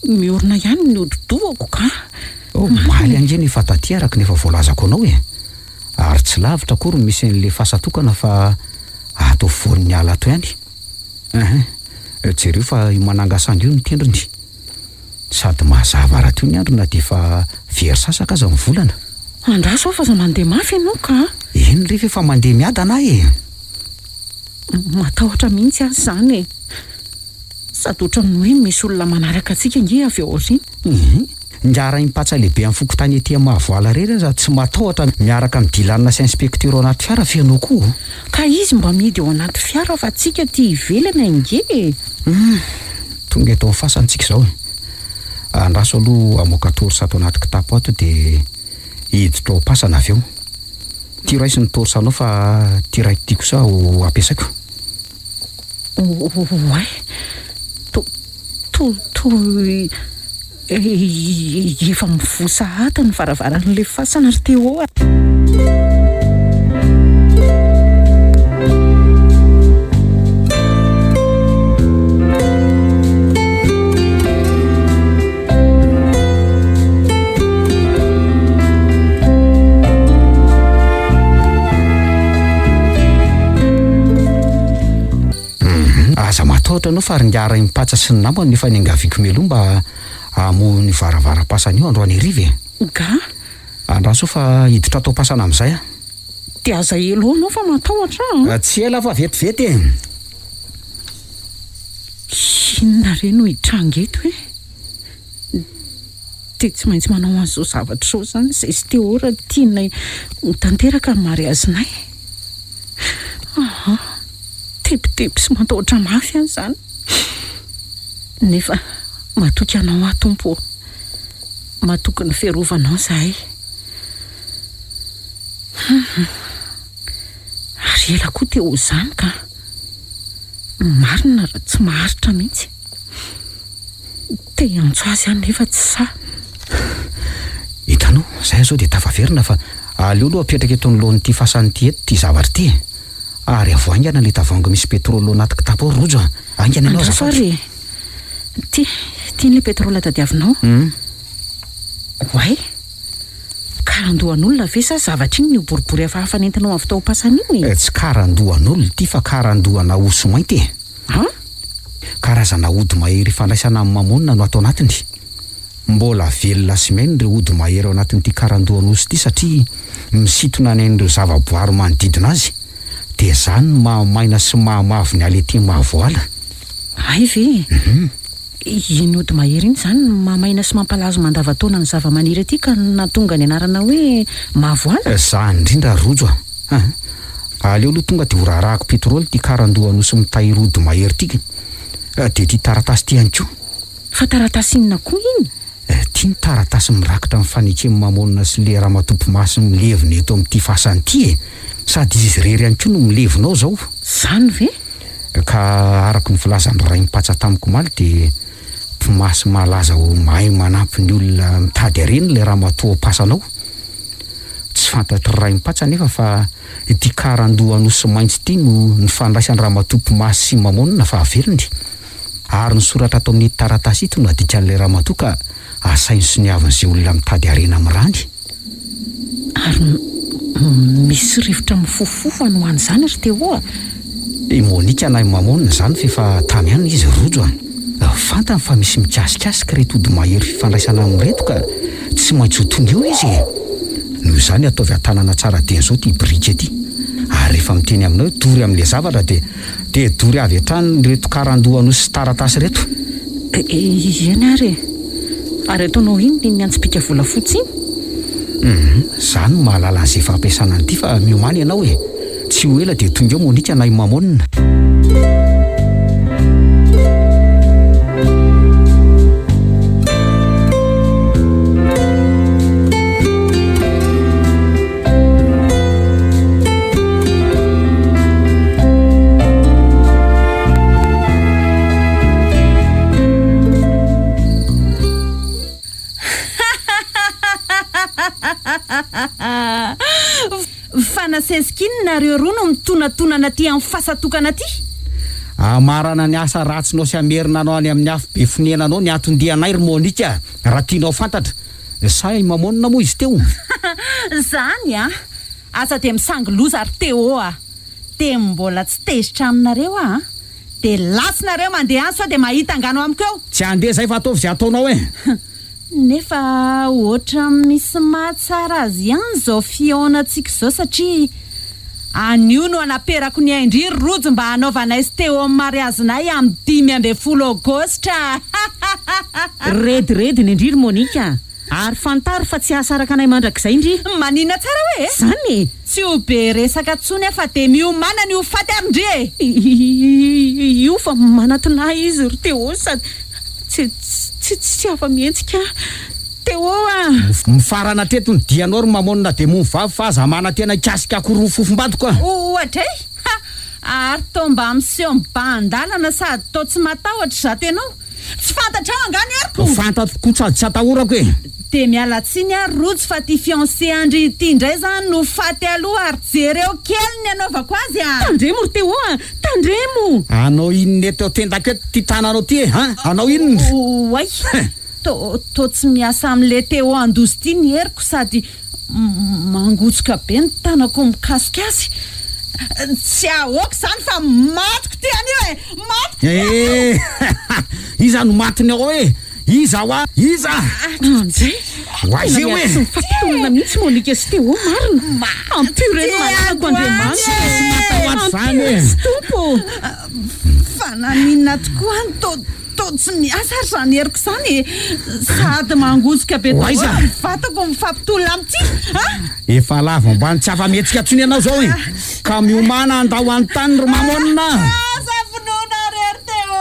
Miorina ihany ny hodi-dohako ka. Maly ange ny fataty araka nefa voalazako anao e. Ary tsy lavitra akory misy an'le fasatokana fa ato vorin'ny ala ato ihany. Jereo fa manangasangy io ny tendrony. Sady mazava raha teo ny andro na dia fa very sasaka aza amin'ny volana. Andraso aho fa za mandeha mafy ianao ka. Eny rehefa efa mandeha miada ana e. Matahotra mihitsy azy zany e. Sady ohatran'ny hoe misy olona manaraka antsika nge avy ao aoriana. Ngara impatsa lehibe amin'ny fokotany etỳ mahavoala rery aza tsy matahotra miaraka amin'ny dilanina sy inspecteur ao anaty fiara fianao koa. Ka izy mba midy ao anaty fiara fa tsika ty ivelana inge. Tonga eto amin'ny fasantsika izao. Andraso aloha amoaka torsa ato anaty kitapo ato dia hiditra ao pasana avy eo. Ty raisy ny torsa anao fa ty ray ty kosa ho ampiasaiko. Oay. Efa mivosahata ny varavaran'le fasana ry Teo a. Aza matahotra anao fa ringara impatsa sy ny namany nefa niangaviko meloa mba amo ny varavara-pasana io androany hariva e. Ga? Andraso fa hiditra atao pasana amin'izay a. Dia aza elo anao fa matahotra a. Tsy ela fa vetivety e. inona reny ho hitranga eto hoe dia tsy maintsy manao an'izao zavatra izao zany izay sy teo raha tianay ho tanteraka ny mariazinay. Tepitepy sy matahotra mafy any izany nefa matoky anao aho tompo, matoky ny fiarovanao zahay. Ary ela koa teo izany ka marina raha tsy maharitra mihitsy. Te antso azy any nefa tsy sa. Hitanao, zahay zao dia tafaverina fa aleo aloha apetraka eto anoloan'ity fasan'ity eto ty zavatra ty. Ary avo aingana ilay tavoahangy misy petrôly anaty kitapo ao rojo. Aingana ianao azafady. Tian'ilay petrôly tadiavinao? Oay, karandohan'olona ve sa zavatra iny ny boribory hafahafa nentinao avy tao pasana iny? Tsy karandohan'olona ity fa karandohana oso mainty. Karazana ody mahery fandraisana amin'ny mamonina no atao anatiny. Mbola velona sy mainy ireo ody mahery ao anatin'ity karandohan'osy ity satria misintona n'ireo zavaboary manodidina azy. Dia zany mahamaina sy mahamavy ny alety mahavoala. Ay ve? Iny ody mahery iny zany mahamaina sy mampalazo mandavataona ny zava-maniry aty ka natonga ny anarana hoe mahavoala? Zany indrindra rojo. Aleo aloha tonga dia ho rarahako petrôly ty karandohan'osy mitahiry ody mahery tika. Dia ty taratasy ty ihany koa. Fa taratasy inona koa iny? Ty ny taratasy mirakitra amin'ny fanekeny mamonina sy le ramatompo masy milevina eto amin'ity fasany ty. Sady izy rery ihany koa no milevinao zao. Zany ve? Ka araka ny filazan'ny ray mipatsa tamiko maly dia mpimasy malaza ho mahay manampy ny olona mitady areny le ramatoa pasanao. Tsy fantatry ray mipatsa nefa fa ity karandohan'osy maintsy ity no ny fandraisan'ny ramatompo masy sy mamonina fa avelony. Ary ny soratra atao amin'ny taratasy ito no adikan'ilay ramatoa ka asainy sy ny avin'izay olona mitady arena amin'ny rany. Ary misy rivotra mifofofo ho an'izany ry teo a? Monika na mamonina zany fefa tamy ihany izy rojo. Fantany fa misy mikasikasika reto ody mahery fifandraisana amin'reto ka tsy maintsy ho tonga eo izy. Noho izany ataovy an-tanana tsara dia zao ty brika ity. Ary rehefa miteny aminao dory amin'ilay zavatra dia dory avy hatrany reto karandohan'osy taratasy reto. Iany ary ataonao iny ny antsim-pika volafotsy iny? Zany mahalala an'izay fampiasana an'ity fa miomany ianao e. Tsy ho ela dia tonga eo Monika na mamonina. Fanaseskinina reo roa no mitonatonana ty amin'ny fasatokana ty. Amarana ny asa ratsinao sy amerina anao any amin'ny afo be fonenanao ny atondianay ry Monika. Raha tianao fantatra. Sa mamonina moa izy teo. Zany asa dia misangiloza ary teo dia mbola tsy tezitra aminareo dia lasinareo mandeha any sao dia mahita angano amiko eo. Tsy andeha zay fa ataovy izay ataonao Nefa ohatra misy mahatsara azy ihany zao fiaonantsika zao satria anio no anaperako ny aindriry rojo mba hanaovana izy teo amin'ny mariazinay amin'ny 15 Aogositra. Rediredy ny indriry Monika. Ary fantaro fa tsy asaraka anay mandrakizay indri. Manina tsara hoe? Zany. Tsy ho be resaka tsony fa dia miomana ny ho faty arindri io fa manatona izy ry teo sady tsy afa mihetsika teo mifarana teto ny dianao ry mamonina dia movavy fa aza manatena kasika koroa fofom-badiko ohatra ary tao mba miseho mibandalana sady tao tsy matahotra zato ianao tsy fantatra ao angany ariko fantatro koa sady tsy atahorako dia miala tsiny ary rojo fa ty fiancé andry ity indray zany no faty aloha ary jereo kely ny anaovako azy tandremo ry teo tandremo anao inona eto tendako eto ty tananao ty anao inona oay to tsy miasa amin'le teo andozy ty ny heriko sady mangotsoka be ny tanako mikasika azy tsy ahoaka zany fa matiko ty anio matiko iza no matiny ao iza iza Oazy hoe tsy mifampitolona mihitsy Monika sy teo marina ampireny mananako Andriamanitra zany tompo fa fa naninona tokoa ny to tsy miasa ry zany heriko zany sady mangozoka be vatako mifampitolona amity efa lava ambany tsy afa-mihetsika tsony ianao zao e ka miomana andao any tany ro mamonina safinona rery teo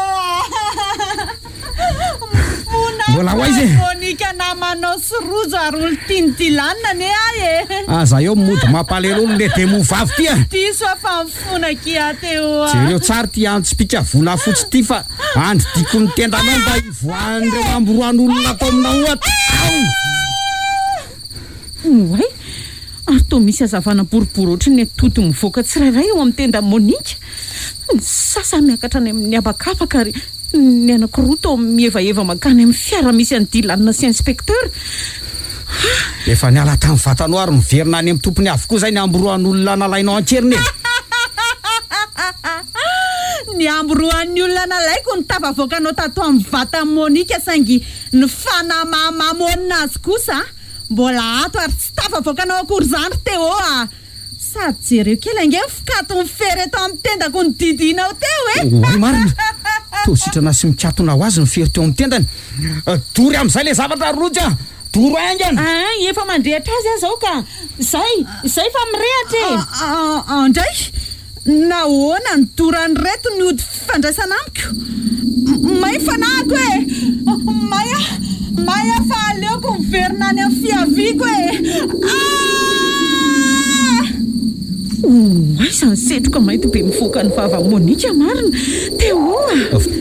mbola ho aizy monika namanao syrojo ary olo tianytilanina ne ahy e aza eo mody mampalelolo le demo vavy ty a diso afa mifona kia teo jereo tsara ty antsypika vola fotsy ty fa andidiko ny tendanao mba ivoan'ireo amboroan'olona atao amina ohatra oay ary to misy azavana boribory ohatry ny atody mivoaka tsirairay eo amin'ny tenda monika ny sasa miakatra any amin'ny abakafaka ary ny anankiroa to mihevaeva makany amin'ny fiara misy an'dilanina sy inspecteur efa niala tamin'ny vatanao ary miverina any amin'ny tompony avokoa zay ny amboroan'olona nalainao an-keriny ny amboroan'ny olona nalaiko ny tafavoakanao tato amin'ny vata monika saingy ny fanamamamonina azy kosa mbola ato ary tsy tafavoakanao akory zany teo sady jereo kely ange fikato ny fereto amin'ny tendako ny didinao teo oay marina to sitrana sy mikatona ho azy ny fery teo amin'ny tendany dory amin'izay le zavatra roja doro aingana efa mandrehatra azy aho zao ka zay fa mirehatra andray nahoana ny dorany reto ny ody fandraisana amiko may fanahako maya fa aleoko miverina any amin'ny fiaviko ay zany setroka mainty be mivoaka ny vava monika marina teo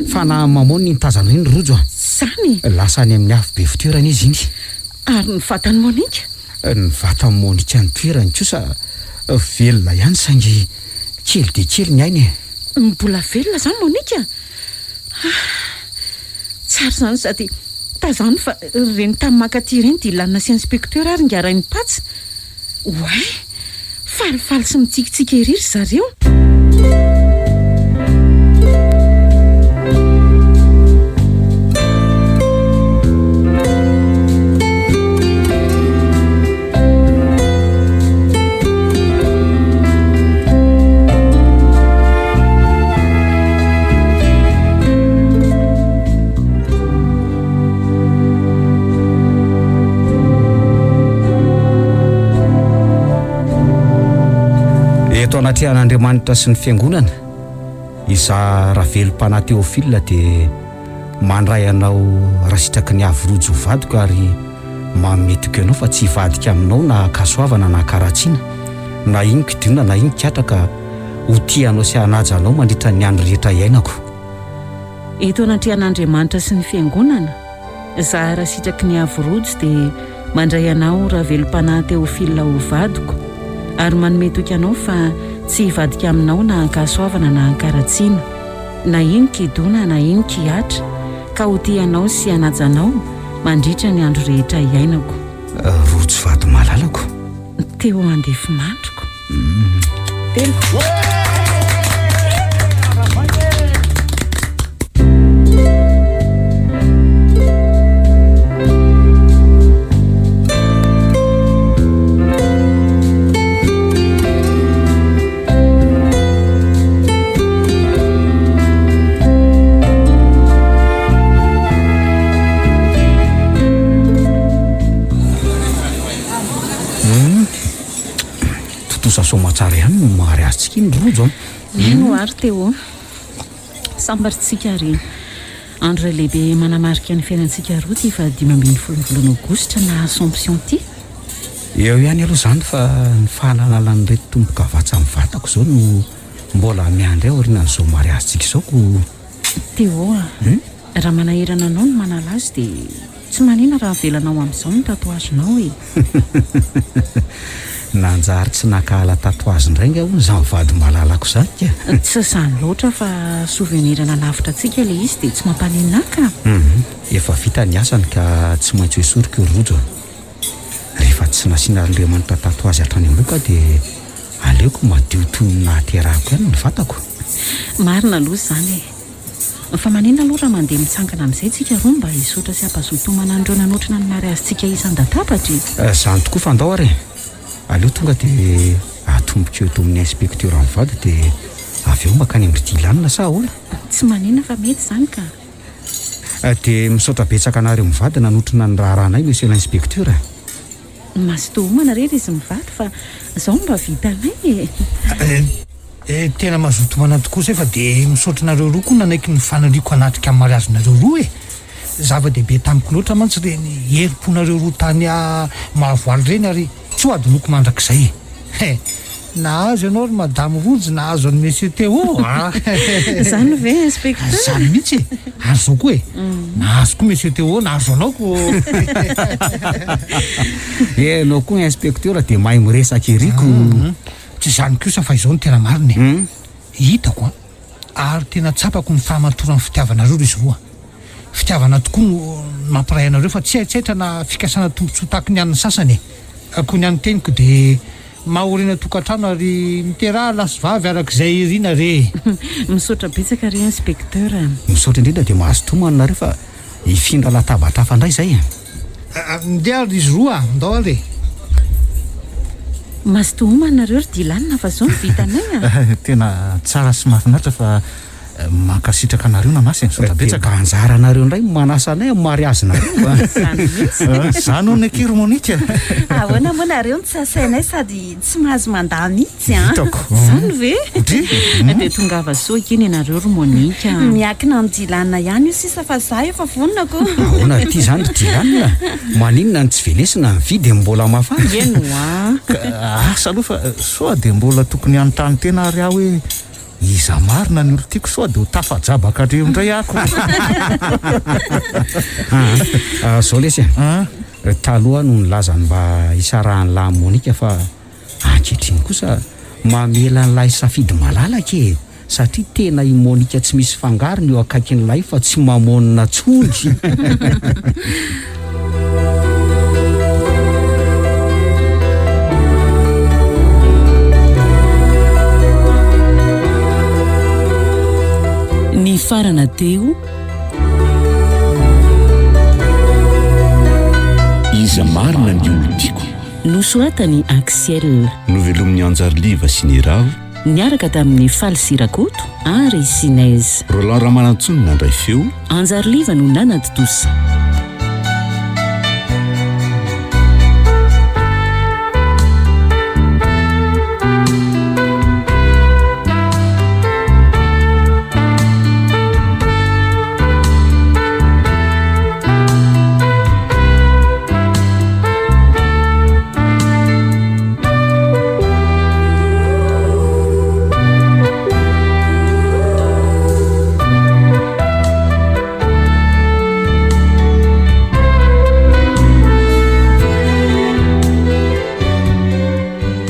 fa na mamony ny tazana iny rojo zany lasa any amin'ny afo be fitoerana izy iny ary ny vatany monika ny vata monika ny toerany kosa velona ihany saingy kely de kely ny ainy mbola velona zany monika tsara zany sady tazany fa reny tamin'ny makaty reny dilanina sy inspecteur ary ngarainy patsy oay falifaly sy mitsikitsika eriry zareo anatrihan'Andriamanitra sy ny fiangonana iza ravelo-panahy Teofila dia mandray anao raha sitraky ny avy-rojo vadiko ary mametiko ianao fa tsy vadika aminao na kasoavana na karatsiana na iny kidina na iny katraka ho tianao sy hanaja anao mandritra ny andro rehetra iainako eto anatrihan'Andriamanitra sy ny fiangonana za raha sitraky ny avy-rojo dia mandray anao ravelo-panahy Teofila ho vadiko ary manome toky anao fa tsy hivadika aminao na ankasoavana na ankaratsiana na iny kidona na iny kiatra ka ho tianao sy hanajanao mandritra ny andro rehetra iainako rojo vady malalako teo andefy mandroko telo somatsara ihany no mahary azitsika iny rojo no ary teo sambaritsika ary andro ray lehibe manamarika ny fiainantsika roa ty fa 5 aogositra na assomption ty eo ihany aloha zany fa ny fahalalana ny reto tomboka vatsa amin'ny vatako zao no mbola miandry ao oriana n'izao mahary azitsika izaoko teo raha manahirana anao no manala azy dia tsy manina raha velanao amin'izao ny tatoazonao nanjary tsy nakahala tatoazy indrainga ao zany vady malalako zany ka tsy zany loatra fa souvenirana lavitra antsika le izy dia tsy mampaninaka efa vita ny asany ka tsy maintsy hoesorika io rojo rehefa tsy nasiana Andriamanitra tatoazy hatrany am-boka dia aleoko madio toy ny nahaterahako ihany ny vatako marina aloha zany fa manina aloha raha mandeha mitsangana amin'izay tsika roa mba hisotra sy hampazotomana andreo nanotrana ny mary azyntsika isan-datapatra zany tokoa fandao ary aleo tonga dia atomboka eo to amin'ny inspecteur amin'ny vady dia avy eo makany amin'nyity lanina sa hola tsy manina fa mety zany ka dia misaotra betsaka anareo mivady nanotrina ny raharanay monsieur l'inspecteur masotohomana rery izy mivady fa zaho mba vitanay tena mazoto mana tokoa zay fa dia misaotranareo roa koa nanaiky ny fanaliako anatrika amin'ny mariazinareo roa zava-dehibe tamiko loatra mantsy reny herim-ponareo roa tany mahavoaly reny ary tsy ho adinoko mandrakizay nahazo ianao ry madamo rojo nahazo any monsieur teo zany ve inspecteur zany mihitsy azo koa nahazo koa monsieur teo nahazo anaoko anao koa inspecteur dia mahay miresaka eriko tsy zany kosa fa izao no tena mariny hitako ary tena tsapako ny fahamatorany fitiavanareo izy roa fitiavana tokoa no mampiray anareo fa tsy haitsaitra na fikasana tombontsoa tahaka ny an'ny sasany koa ny an'ny teniko dia mahorina tokantrano ary miteraha lasy vavy arak'izay irina re misaotra betsaka re inspecteur misaotra indrindra dia mahazo tomany nareo fa hifindra latabatra hafa indray zay ndeha ary izy roa ndao ary masotohomana nareo ry dilanina fa zao mivitanay tena tsara sy mahafinaritra fa mankasitraka anareo nanasy misaotra betsaka anjara anareo indray manasa anay amin'ny mariazinareo zany ny akiry monika ahoana moa nareo mitsasainay sady tsy mahazo mandà mihitsy zany ve dia tongava soa keny ianareo ry monika miakina ny dilanina ihany io sisa fa za efa vononako ahoana ty zany ry dilanina maninona ny tsy velesina ny vidy mbola mafana eno asa aloha fa soa dia mbola tokony anontany tena ary aho hoe iza marina ny olo tiako soa dia ho tafajabaka atreo indray ako zao lesy taloha no nilazany mba hisarahany lahy monika fa ankehitriny kosa mamela n'ilay safidy malalaka satria tena i monika tsy misy fangarony eo akaikin'ilay fa tsy mamonina tsony ny farana teo iza marina ny olo-tiko nosoatany Axiel novelomin'ny anjariliva sy ny ravo niaraka tamin'ny gasyrakoto ary Sinez Roland Ramanantsony nandray feo anjariliva no nanatotosa